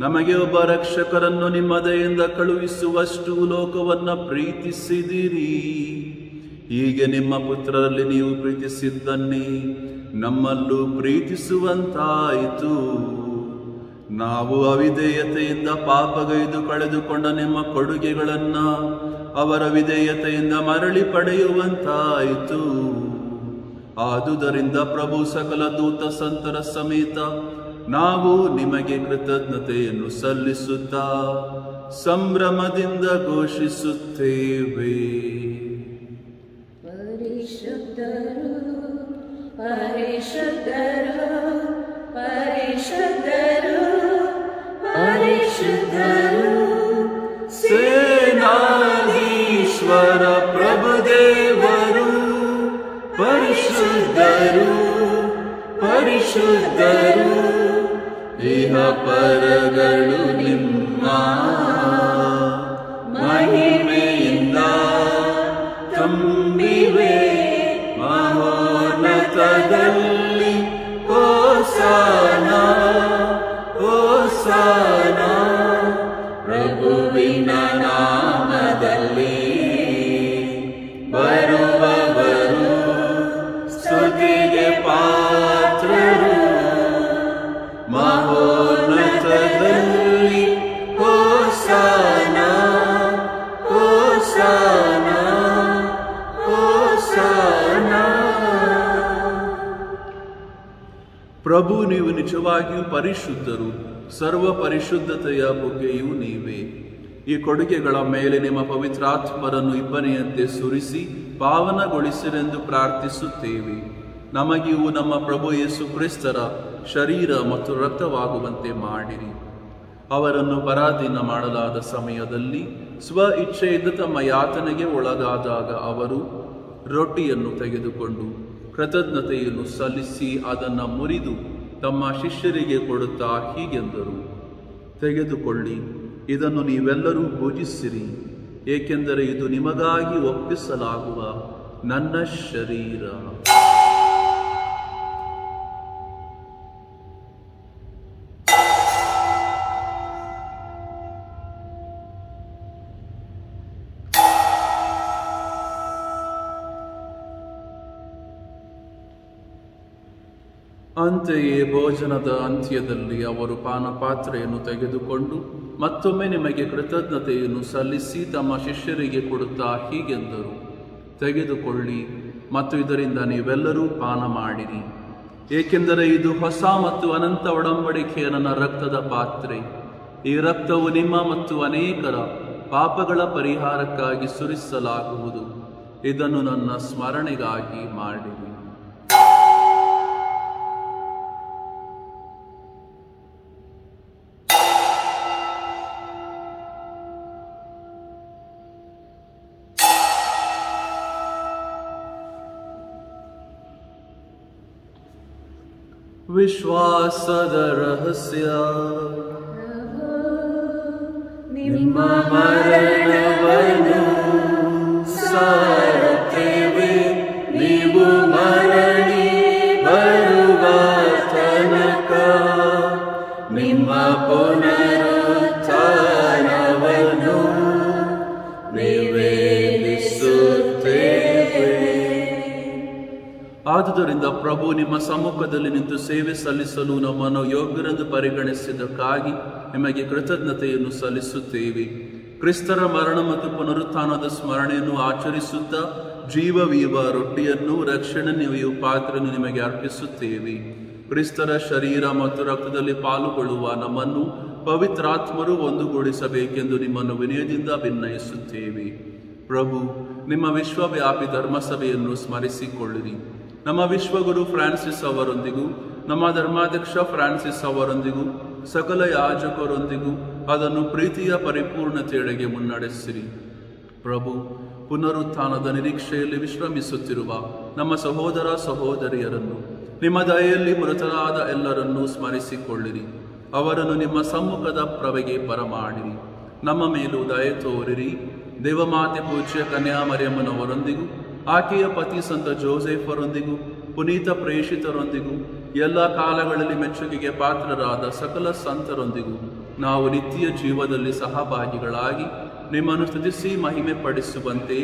ನಮಗೆ ಒಬ್ಬ ರಕ್ಷಕರನ್ನು ನಿಮ್ಮ ದಯೆಯಿಂದ ಕಳುಹಿಸುವಷ್ಟು ಲೋಕವನ್ನ ಪ್ರೀತಿಸಿದಿರಿ. ಹೀಗೆ ನಿಮ್ಮ ಪುತ್ರರಲ್ಲಿ ನೀವು ಪ್ರೀತಿಸಿದ್ದನ್ನೇ ನಮ್ಮಲ್ಲೂ ಪ್ರೀತಿಸುವಂತಾಯಿತು. ನಾವು ಅವಿಧೇಯತೆಯಿಂದ ಪಾಪಗೈದು ಕಳೆದುಕೊಂಡ ನಿಮ್ಮ ಕೊಡುಗೆಗಳನ್ನ ಅವರ ವಿಧೇಯತೆಯಿಂದ ಮರಳಿ ಪಡೆಯುವಂತಾಯಿತು. ಆದುದರಿಂದ ಪ್ರಭು ಸಕಲ ದೂತ ಸಂತರ ಸಮೇತ ನಾವು ನಿಮಗೆ ಕೃತಜ್ಞತೆಯನ್ನು ಸಲ್ಲಿಸುತ್ತಾ ಸಂಭ್ರಮದಿಂದ ಘೋಷಿಸುತ್ತೇವೆ. ಪರಿಶುದ್ಧರು, ಪರಿಶುದ್ಧರು, ಪರಿಶುದ್ಧರು, ಪರಿಶುದ್ಧರು, ಸೇನಾಧೀಶ್ವರ ಪ್ರಭುದೇವರು, ಪರಿಶುದ್ಧರು, ಪರಿಶುದ್ಧರು, ಇಹ ಪರಗಳು ನಿಮ್ಮ ಮಹಿಮೆಯಿಂದ ತುಂಬಿವೆ. ಮಹೋನ್ನತದಲ್ಲಿ ಹೋಸನಾ, ಹೋಸನಾ, ಪ್ರಭುವಿನ ನಾಮದಲ್ಲಿ ಬರುವವರು ಸ್ತುತಿಗೆ ಪಾತ್ರರು. ಮಹೋನ್ನತದಲ್ಲಿ ಹೋಸನಾ, ಹೋಸನಾ, ಹೋಸನಾ. ಪ್ರಭು, ನೀವು ನಿಜವಾಗಿಯೂ ಪರಿಶುದ್ಧರು. ಸರ್ವ ಪರಿಶುದ್ಧತೆಯ ಬುಗ್ಗೆಯೂ ನೀವೇ. ಈ ಕೊಡುಗೆಗಳ ಮೇಲೆ ನಿಮ್ಮ ಪವಿತ್ರಾತ್ಮರನ್ನು ಇಬ್ಬನಿಯಂತೆ ಸುರಿಸಿ ಪಾವನಗೊಳಿಸಿರೆಂದು ಪ್ರಾರ್ಥಿಸುತ್ತೇವೆ. ನಮಗಿವು ನಮ್ಮ ಪ್ರಭು ಯೇಸು ಕ್ರಿಸ್ತರ ಶರೀರ ಮತ್ತು ರಕ್ತವಾಗುವಂತೆ ಮಾಡಿರಿ. ಅವರನ್ನು ಪರಾಧೀನ ಮಾಡಲಾದ ಸಮಯದಲ್ಲಿ ಸ್ವ ಇಚ್ಛೆಯಿಂದ ತಮ್ಮ ಯಾತನೆಗೆ ಒಳಗಾದಾಗ ಅವರು ರೊಟ್ಟಿಯನ್ನು ತೆಗೆದುಕೊಂಡು ಕೃತಜ್ಞತೆಯನ್ನು ಸಲ್ಲಿಸಿ ಅದನ್ನು ಮುರಿದು ತಮ್ಮ ಶಿಷ್ಯರಿಗೆ ಕೊಡುತ್ತಾ ಹೀಗೆಂದರು, ತೆಗೆದುಕೊಳ್ಳಿ, ಇದನ್ನು ನೀವೆಲ್ಲರೂ ಭುಜಿಸಿರಿ, ಏಕೆಂದರೆ ಇದು ನಿಮಗಾಗಿ ಒಪ್ಪಿಸಲಾಗುವ ನನ್ನ ಶರೀರ. ಅಂತೆಯೇ ಭೋಜನದ ಅಂತ್ಯದಲ್ಲಿ ಅವರು ಪಾನಪಾತ್ರೆಯನ್ನು ತೆಗೆದುಕೊಂಡು ಮತ್ತೊಮ್ಮೆ ನಿಮಗೆ ಕೃತಜ್ಞತೆಯನ್ನು ಸಲ್ಲಿಸಿ ತಮ್ಮ ಶಿಷ್ಯರಿಗೆ ಕೊಡುತ್ತಾ ಹೀಗೆಂದರು, ತೆಗೆದುಕೊಳ್ಳಿ ಮತ್ತು ಇದರಿಂದ ನೀವೆಲ್ಲರೂ ಪಾನ ಮಾಡಿರಿ, ಏಕೆಂದರೆ ಇದು ಹೊಸ ಮತ್ತು ಅನಂತ ಒಡಂಬಡಿಕೆಯ ನನ್ನ ರಕ್ತದ ಪಾತ್ರೆ. ಈ ರಕ್ತವು ನಿಮ್ಮ ಮತ್ತು ಅನೇಕರ ಪಾಪಗಳ ಪರಿಹಾರಕ್ಕಾಗಿ ಸುರಿಸಲಾಗುವುದು. ಇದನ್ನು ನನ್ನ ಸ್ಮರಣೆಗಾಗಿ ಮಾಡಿರಿ. ವಿಶ್ವಾಸದ ರಹಸ್ಯ. ನಿಮ್ಮ ಮರಣವನ್ನು ಸಾರುತ್ತೇವೆ, ನೀವು ಮರಳಿ ಬರುವ ತನಕ ನಿಮ್ಮ ಪುನರುತ್ಥಾನವನ್ನು ನಿವೇದಿಸುತ್ತೇವೆ. ಆದುದರಿಂದ ಪ್ರಭು ನಿಮ್ಮ ಸಮ್ಮುಖದಲ್ಲಿ ನಿಂತು ಸೇವೆ ಸಲ್ಲಿಸಲು ನಮ್ಮನ್ನು ಯೋಗ್ಯರೆಂದು ಪರಿಗಣಿಸಿದ್ದಕ್ಕಾಗಿ ನಿಮಗೆ ಕೃತಜ್ಞತೆಯನ್ನು ಸಲ್ಲಿಸುತ್ತೇವೆ. ಕ್ರಿಸ್ತರ ಮರಣ ಮತ್ತು ಪುನರುತ್ಥಾನದ ಸ್ಮರಣೆಯನ್ನು ಆಚರಿಸುತ್ತಾ ಜೀವವೀವ ರೊಟ್ಟಿಯನ್ನು ರಕ್ಷಣೆ ನೀಯುವ ಪಾತ್ರವನ್ನು ನಿಮಗೆ ಅರ್ಪಿಸುತ್ತೇವೆ. ಕ್ರಿಸ್ತರ ಶರೀರ ಮತ್ತು ರಕ್ತದಲ್ಲಿ ಪಾಲುಗೊಳ್ಳುವ ನಮ್ಮನ್ನು ಪವಿತ್ರಾತ್ಮರು ಒಂದುಗೂಡಿಸಬೇಕೆಂದು ನಿಮ್ಮನ್ನು ವಿನಯದಿಂದ ಭಿನ್ನಯಿಸುತ್ತೇವೆ. ಪ್ರಭು, ನಿಮ್ಮ ವಿಶ್ವವ್ಯಾಪಿ ಧರ್ಮಸಭೆಯನ್ನು ಸ್ಮರಿಸಿಕೊಳ್ಳಿರಿ. ನಮ್ಮ ವಿಶ್ವಗುರು ಫ್ರಾನ್ಸಿಸ್ ಅವರೊಂದಿಗೂ ನಮ್ಮ ಧರ್ಮಾಧ್ಯಕ್ಷ ಫ್ರಾನ್ಸಿಸ್ ಅವರೊಂದಿಗೂ ಸಕಲ ಯಾಜಕರೊಂದಿಗೂ ಅದನ್ನು ಪ್ರೀತಿಯ ಪರಿಪೂರ್ಣತೆಯೆಡೆಗೆ ಮುನ್ನಡೆಸಿರಿ. ಪ್ರಭು, ಪುನರುತ್ಥಾನದ ನಿರೀಕ್ಷೆಯಲ್ಲಿ ವಿಶ್ರಮಿಸುತ್ತಿರುವ ನಮ್ಮ ಸಹೋದರ ಸಹೋದರಿಯರನ್ನು ನಿಮ್ಮ ದಯೆಯಲ್ಲಿ ಮೃತರಾದ ಎಲ್ಲರನ್ನೂ ಸ್ಮರಿಸಿಕೊಳ್ಳಿರಿ. ಅವರನ್ನು ನಿಮ್ಮ ಸಮ್ಮುಖದ ಪ್ರವೆಗೆ ಬರಮಾಡಿರಿ. ನಮ್ಮ ಮೇಲೂ ದಯೆ ತೋರಿರಿ. ದೇವಮಾತೆ ಪೂಜ್ಯ ಕನ್ಯಾಮರಿಯಮ್ಮನವರೊಂದಿಗೂ ಆಕೆಯ ಪತಿ ಸಂತ ಜೋಸೆಫರೊಂದಿಗೂ ಪುನೀತ ಪ್ರೇಷಿತರೊಂದಿಗೂ ಎಲ್ಲ ಕಾಲಗಳಲ್ಲಿ ಮೆಚ್ಚುಗೆಗೆ ಪಾತ್ರರಾದ ಸಕಲ ಸಂತರೊಂದಿಗೂ ನಾವು ನಿತ್ಯ ಜೀವದಲ್ಲಿ ಸಹಭಾಗಿಗಳಾಗಿ ನಿಮ್ಮನ್ನು ಸ್ತುತಿಸಿ ಮಹಿಮೆ ಪಡಿಸುವಂತೆ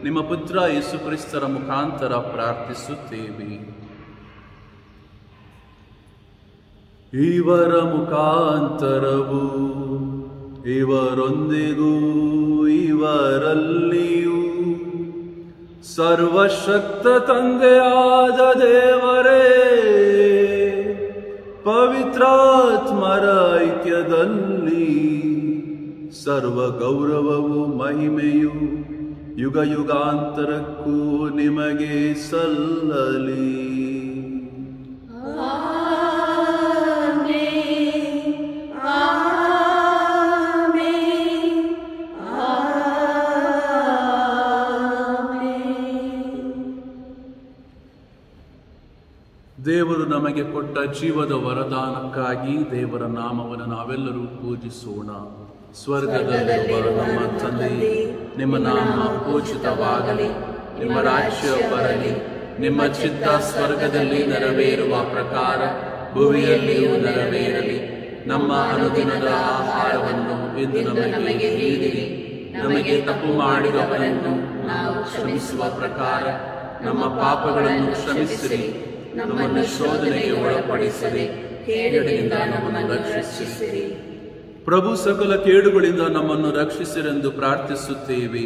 ನಿಮ್ಮ ಪುತ್ರ ಯೇಸು ಕ್ರಿಸ್ತರ ಮುಖಾಂತರ ಪ್ರಾರ್ಥಿಸುತ್ತೇವೆ. ಇವರ ಮುಖಾಂತರವು ಇವರೊಂದಿಗೂ ಇವರಲ್ಲಿಯೂ ಸರ್ವಶಕ್ತ ತಂದೆಯಾದ ದೇವರೇ, ಪವಿತ್ರಾತ್ಮರ ಐಕ್ಯದಲ್ಲಿ ಸರ್ವ ಗೌರವವು ಮಹಿಮೆಯು ಯುಗ ಯುಗಾಂತರಕ್ಕೂ ನಿಮಗೆ ಸಲ್ಲಲಿ. ದೇವರು ನಮಗೆ ಕೊಟ್ಟ ಜೀವದ ವರದಾನಕ್ಕಾಗಿ ದೇವರ ನಾಮವನ್ನು ನಾವೆಲ್ಲರೂ ಪೂಜಿಸೋಣ. ಸ್ವರ್ಗದಲ್ಲಿರುವ ನಮ್ಮ ತಂದೆಯೇ, ನಿಮ್ಮ ನಾಮ ಪೂಜಿತವಾಗಲಿ, ನಿಮ್ಮ ರಾಜ್ಯ ಬರಲಿ, ನಿಮ್ಮ ಚಿತ್ತ ಸ್ವರ್ಗದಲ್ಲಿ ನೆರವೇರುವ ಪ್ರಕಾರ ಭೂಮಿಯಲ್ಲಿಯೂ ನೆರವೇರಲಿ. ನಮ್ಮ ಅನುದಿನದ ಆಹಾರವನ್ನು ಇಂದು ನಮಗೆ ನೀಡಿರಿ. ನಮಗೆ ತಪ್ಪು ಮಾಡಿದವರನ್ನು ನಾವು ಕ್ಷಮಿಸುವ ಪ್ರಕಾರ ನಮ್ಮ ಪಾಪಗಳನ್ನು ಕ್ಷಮಿಸಿರಿ. ನಮ್ಮನ್ನು ಶೋಧನೆಗೆ ಒಳಪಡಿಸದೆ ಕೇಡಿನಿಂದ ನಮ್ಮನ್ನು ರಕ್ಷಿಸಿರಿ. ಪ್ರಭು, ಸಕಲ ಕೇಡುಗಳಿಂದ ನಮ್ಮನ್ನು ರಕ್ಷಿಸಿರೆಂದು ಪ್ರಾರ್ಥಿಸುತ್ತೇವೆ.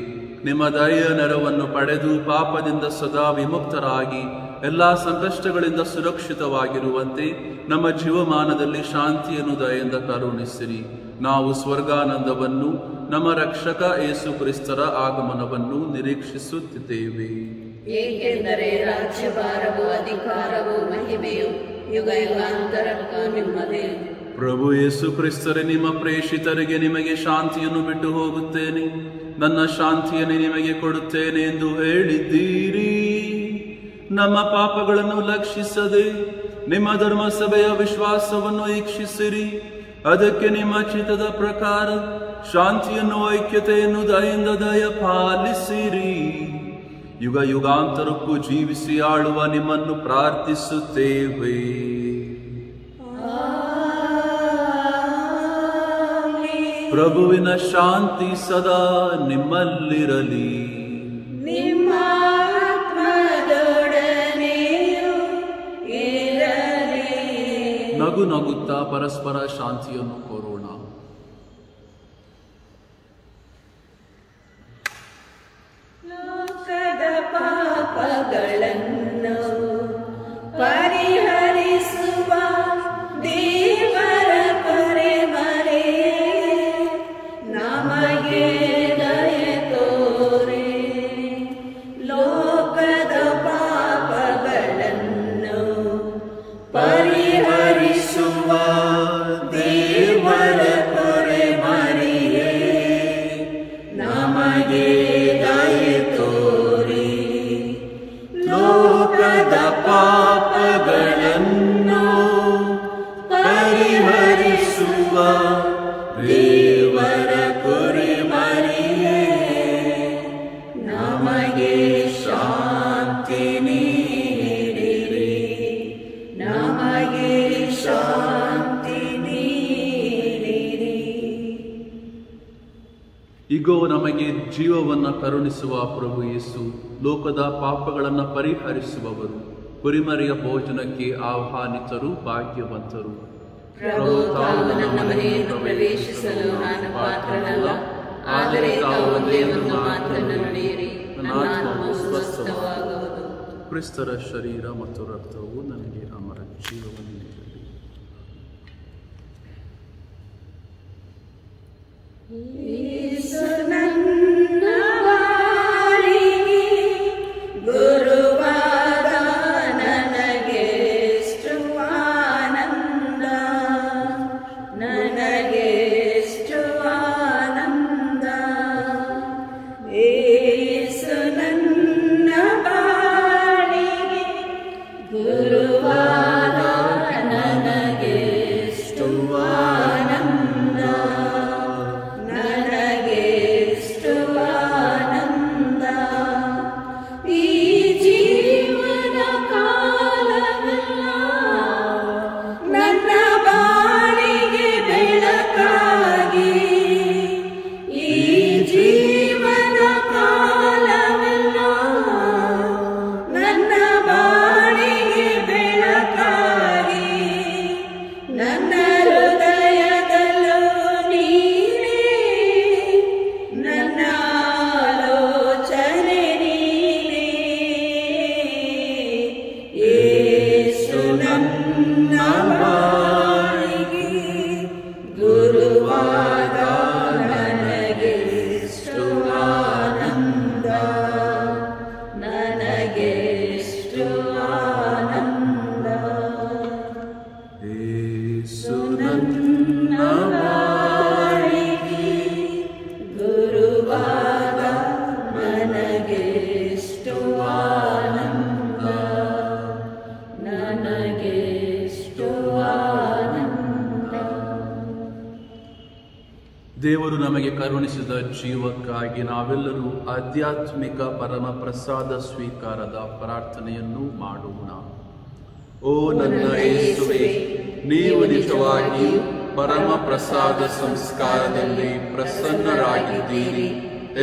ನಿಮ್ಮ ದಯೆಯ ನೆರವನ್ನು ಪಡೆದು ಪಾಪದಿಂದ ಸದಾ ವಿಮುಕ್ತರಾಗಿ ಎಲ್ಲಾ ಸಂಕಷ್ಟಗಳಿಂದ ಸುರಕ್ಷಿತವಾಗಿರುವಂತೆ ನಮ್ಮ ಜೀವಮಾನದಲ್ಲಿ ಶಾಂತಿಯನ್ನು ದಯೆಯಿಂದ ಕರುಣಿಸಿರಿ. ನಾವು ಸ್ವರ್ಗಾನಂದವನ್ನು, ನಮ್ಮ ರಕ್ಷಕ ಯೇಸು ಕ್ರಿಸ್ತರ ಆಗಮನವನ್ನು ನಿರೀಕ್ಷಿಸುತ್ತಿದ್ದೇವೆ. ಏಕೆಂದರೆ ರಾಜ್ಯಭಾರವು, ಅಧಿಕಾರವು, ಮಹಿಮೆಯು ಯುಗ ಯುಗಾಂತರಕ್ಕೂ ನಿಮ್ಮದೇ. ಪ್ರಭು ಯೇಸು ಕ್ರಿಸ್ತರೇ, ನಿಮ್ಮ ಪ್ರೇಷಿತರಿಗೆ ನಿಮಗೆ ಶಾಂತಿಯನ್ನು ಬಿಟ್ಟು ಹೋಗುತ್ತೇನೆ, ನನ್ನ ಶಾಂತಿಯನ್ನು ನಿಮಗೆ ಕೊಡುತ್ತೇನೆ ಎಂದು ಹೇಳಿದ್ದೀರಿ. ನಮ್ಮ ಪಾಪಗಳನ್ನು ಲಕ್ಷಿಸದೆ ನಿಮ್ಮ ಧರ್ಮಸಭೆಯ ವಿಶ್ವಾಸವನ್ನು ಈಕ್ಷಿಸಿರಿ. ಅದಕ್ಕೆ ನಿಮ್ಮ ಚಿತ್ತದ ಪ್ರಕಾರ ಶಾಂತಿಯನ್ನು, ಐಕ್ಯತೆಯನ್ನು ದಯೆಯಿಂದ ದಯ ಪಾಲಿಸಿರಿ. ಯುಗ ಯುಗಾಂತರಕ್ಕೂ ಜೀವಿಸಿ ಆಳುವ ನಿಮ್ಮನ್ನು ಪ್ರಾರ್ಥಿಸುತ್ತೇವೆ. ಪ್ರಭುವಿನ ಶಾಂತಿ ಸದಾ ನಿಮ್ಮಲ್ಲಿರಲಿ. ನಿಮ್ಮ ಆತ್ಮದೊಡನೆಯೂ ಇರಲಿ. ನಗು ನಗುತ್ತಾ ಪರಸ್ಪರ ಶಾಂತಿಯನ್ನು ಕೋರೋಣ. ಲೋಕದ ಪಾಪಗಳನ್ನು ಪರಿಹರಿಸುವ ದೇವರ ಕರೆಮರೆಯೇ, ನಮಗೆ ದಯೆ ತೋರೆ. ಲೋಕದ ಪಾಪಗಳನ್ನು ಪರಿಹರಿಸುವ ದೇವರ ಕರೆಮರೆಯೇ, ನಮಗೆ ದಯೆ ತೋರೆ. ಲೋಕದ ಪಾಪಗಳನ್ನು ಪರಿಹರಿಸುವ ದೇವರ ಕುರಿಮರಿಯೇ, ನಮಗೆ ಶಾಂತಿ ನೀಡಿರಿ. ನಮಗೆ ಶಾಂತಿ ನೀಡಿರಿ. ಇಗೋ ನಮಗೆ ಜೀವವನ್ನು ಕರುಣಿಸುವ ಪ್ರಭು ಯೇಸು, ಲೋಕದ ಪಾಪಗಳನ್ನು ಪರಿಹರಿಸುವವರು. ಕುರಿಮರಿಯ ಭೋಜನಕ್ಕೆ ಆಹ್ವಾನಿತರು ಭಾಗ್ಯವಂತರು. ಪ್ರಭು ತಾವು ನನ್ನ ಮನೆಯನ್ನು ಪ್ರವೇಶಿಸಲು ನಾನು ಪಾತ್ರನಲ್ಲ, ಆದರೆ ತಾವು ಒಂದೇ ಒಂದು ಮಾತನ್ನು ನುಡಿಯಿರಿ, ನನ್ನ ಆತ್ಮವು ಸ್ವಸ್ಥವಾಗುವುದು. ಕ್ರಿಸ್ತರ ಶರೀರ ಮತ್ತು ರಕ್ತವು ನನಗೆ ಅಮರ ಜೀವವನ್ನು ನೀಡಲಿ. ಯೇಸು ನನ್ನ ಬಾಳಿಗೆ ಗುರುವಾದ ನನಗೆಷ್ಟು ಆನಂದ, ನನಗೆಷ್ಟು ಆನಂದ. ಯೇಸು ನನ್ನ ಬಾಳಿಗೆ ಗುರುವಾದ ನನಗೆಷ್ಟು ಆನಂದ, ನನಗೆಷ್ಟು ಆನಂದ. ಈ ಜೀವನ ಕಾಲವೆಲ್ಲ ನನ್ನ ಬಾಳಿಗೆ ಬೆಳಕಾಗಿ, ಈ ಜೀವನ ಕಾಲವೆಲ್ಲ ನನ್ನ ಬಾಳಿಗೆ ಬೆಳಕಾಗಿ, ನನ್ನ ಹೃದಯದಲ್ಲೂ ನೀನೇ, ನನ್ನ ಆಲೋಚನೆ ನೀನೇ. ಯೇಸು ನನ್ನ ಬಾಳಿಗೆ ಗುರುವಾದ ನನಗೆಷ್ಟು ಆನಂದ, ನನಗೆಷ್ಟು ಆನಂದ. ಯೇಸು ನನ್ನ ಬಾಳಿಗೆ ಗುರುವಾದ ನನಗೆಷ್ಟು ಆನಂದ, ನನಗೆಷ್ಟು ಆನಂದ. ದೇವರು ನಮಗೆ ಕರುಣಿಸಿದ ಜೀವಕ್ಕಾಗಿ ನಾವೆಲ್ಲರೂ ಆಧ್ಯಾತ್ಮಿಕ ಪರಮ ಪ್ರಸಾದ ಸ್ವೀಕಾರದ ಪ್ರಾರ್ಥನೆಯನ್ನು ಮಾಡೋಣ. ಓ ನನ್ನ ಯೇಸುವೆ, ನೀವು ನಿಜವಾಗಿಯೂ ಪರಮ ಪ್ರಸಾದ ಸಂಸ್ಕಾರದಲ್ಲಿ ಪ್ರಸನ್ನರಾಗಿದ್ದೀರಿ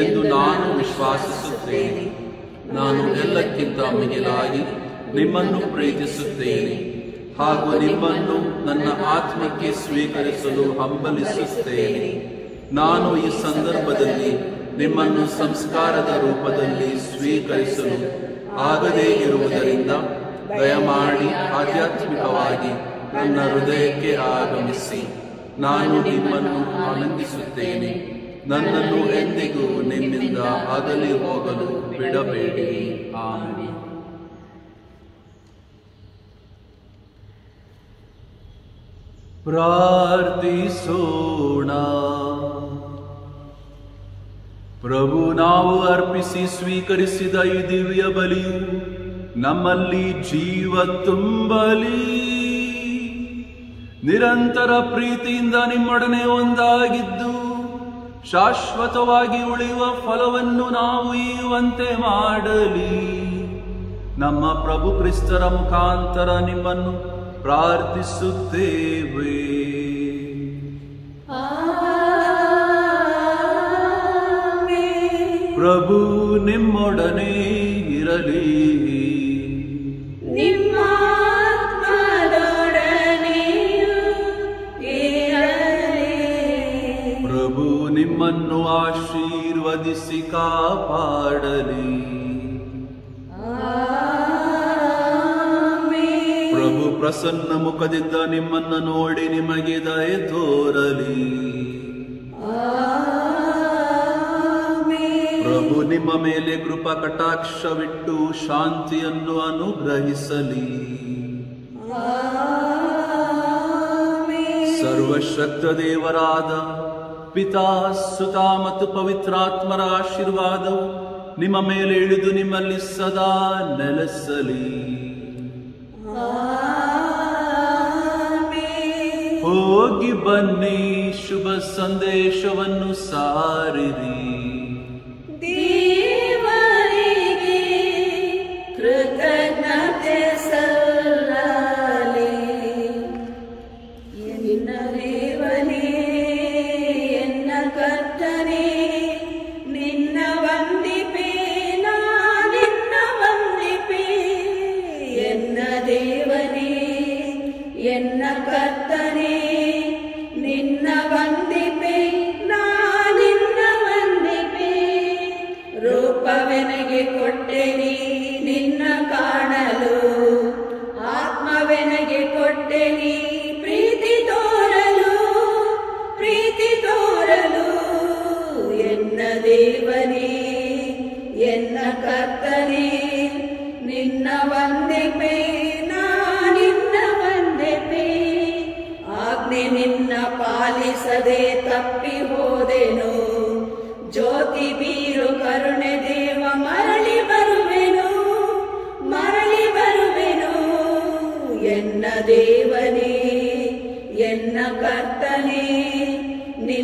ಎಂದು ನಾನು ವಿಶ್ವಾಸಿಸುತ್ತೇನೆ. ನಾನು ಎಲ್ಲಕ್ಕಿಂತ ಮಿಗಿಲಾಗಿ ನಿಮ್ಮನ್ನು ಪ್ರೀತಿಸುತ್ತೇನೆ ಹಾಗೂ ನಿಮ್ಮನ್ನು ನನ್ನ ಆತ್ಮಕ್ಕೆ ಸ್ವೀಕರಿಸಲು ಹಂಬಲಿಸುತ್ತೇನೆ. ನಾನು ಈ ಸಂದರ್ಭದಲ್ಲಿ ನಿಮ್ಮನ್ನು ಸಂಸ್ಕಾರದ ರೂಪದಲ್ಲಿ ಸ್ವೀಕರಿಸಲು ಆಗದೇ ಇರುವುದರಿಂದ ದಯಮಾಡಿ ಆಧ್ಯಾತ್ಮಿಕವಾಗಿ ನನ್ನ ಹೃದಯಕ್ಕೆ ಆಗಮಿಸಿ. ನಾನು ನಿಮ್ಮನ್ನು ಆನಂದಿಸುತ್ತೇನೆ. ನನ್ನನ್ನು ಎಂದಿಗೂ ನಿಮ್ಮಿಂದ ಅಗಲಿ ಹೋಗಲು ಬಿಡಬೇಡಿ. ಆಮೆನ್. ಪ್ರಾರ್ಥಿಸೋಣ. ಪ್ರಭು, ನಾವು ಅರ್ಪಿಸಿ ಸ್ವೀಕರಿಸಿದ ಈ ದಿವ್ಯ ಬಲಿಯು ನಮ್ಮಲ್ಲಿ ಜೀವ ತುಂಬಲಿ. ನಿರಂತರ ಪ್ರೀತಿಯಿಂದ ನಿಮ್ಮೊಡನೆ ಒಂದಾಗಿದ್ದು ಶಾಶ್ವತವಾಗಿ ಉಳಿಯುವ ಫಲವನ್ನು ನಾವು ಈಯುವಂತೆ ಮಾಡಲಿ. ನಮ್ಮ ಪ್ರಭು ಕ್ರಿಸ್ತರ ಮುಖಾಂತರ ನಿಮ್ಮನ್ನು ಪ್ರಾರ್ಥಿಸುತ್ತೇವೆ. ಪ್ರಭು ನಿಮ್ಮೊಡನೆ ಇರಲಿ. ನಿಮ್ಮ ಆತ್ಮದೊಡನೆಯೂ ಇರಲಿ. ಪ್ರಭು ನಿಮ್ಮನ್ನು ಆಶೀರ್ವದಿಸಿ ಕಾಪಾಡಲಿ. ಪ್ರಭು ಪ್ರಸನ್ನ ಮುಖದಿಂದ ನಿಮ್ಮನ್ನು ನೋಡಿ ನಿಮಗೆ ದಯೆ ತೋರಲಿ. ಪ್ರಭು ನಿಮ್ಮ ಮೇಲೆ ಕೃಪಾ ಕಟಾಕ್ಷವಿಟ್ಟು ಶಾಂತಿಯನ್ನು ಅನುಗ್ರಹಿಸಲಿ. ಸರ್ವಶಕ್ತ ದೇವರಾದ ಪಿತಾ, ಸುತ ಮತ್ತು ಪವಿತ್ರಾತ್ಮರ ಆಶೀರ್ವಾದವು ನಿಮ್ಮ ಮೇಲೆ ಇಳಿದು ನಿಮ್ಮಲ್ಲಿ ಸದಾ ನೆಲೆಸಲಿ. ಹೋಗಿ ಬನ್ನಿ, ಶುಭ ಸಂದೇಶವನ್ನು ಸಾರಿರಿ. ದೇವರಿಗೆ ಕೃತಜ್ಞತೆ ಸಲ್ಲಲಿ. ಎನ್ನ ದೇವನೇ, ಎನ್ನ ಕರ್ತನೇ, ನಿನ್ನ ವಂದಿಪೆ, ನಿನ್ನ ವಂದಿಪೆ. ಎನ್ನ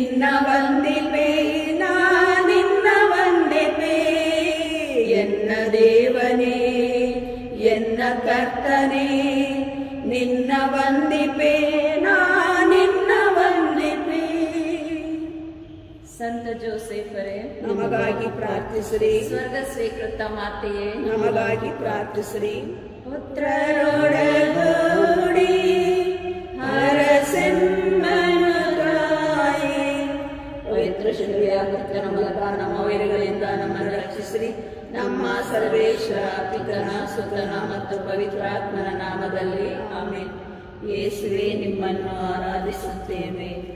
ನಿನ್ನ ವಂದಿಪೆ ನಾ ನಿನ್ನ ವಂದಿಪೆ ಎನ್ನ ದೇವನೇ ಎನ್ನ ಕರ್ತನೇ ನಿನ್ನ ವಂದಿಪೆ ನಾ ನಿನ್ನ ವಂದಿಪೆ. ಸಂತ ಜೋಸೆಫರೇ ನಮಗಾಗಿ ಪ್ರಾರ್ಥಿಸಿರಿ. ಸ್ವರ್ಗ ಸ್ವೀಕೃತ ಮಾತೆಯೇ ನಮಗಾಗಿ ಪ್ರಾರ್ಥಿಸಿರಿ. ಪುತ್ರರೊಡಗೂಡಿ ಹರಸೆಮ್ಮನು ತಾಯೇ ಪವಿತ್ರ ಶಿಲುಬೆಯ ಕರ್ತನ ಮೂಲಕ ನಮ್ಮ ವೈರಿಗಳಿಂದ ನಮ್ಮನ್ನು ರಕ್ಷಿಸಿರಿ. ನಮ್ಮ ಸರ್ವೇಶ್ವರ ಪಿತನ ಸುತನ ಮತ್ತು ಪವಿತ್ರಾತ್ಮನ ನಾಮದಲ್ಲಿ ಆಮೆನ್. ಯೇಸುವೇ ನಿಮ್ಮನ್ನು ಆರಾಧಿಸುತ್ತೇವೆ.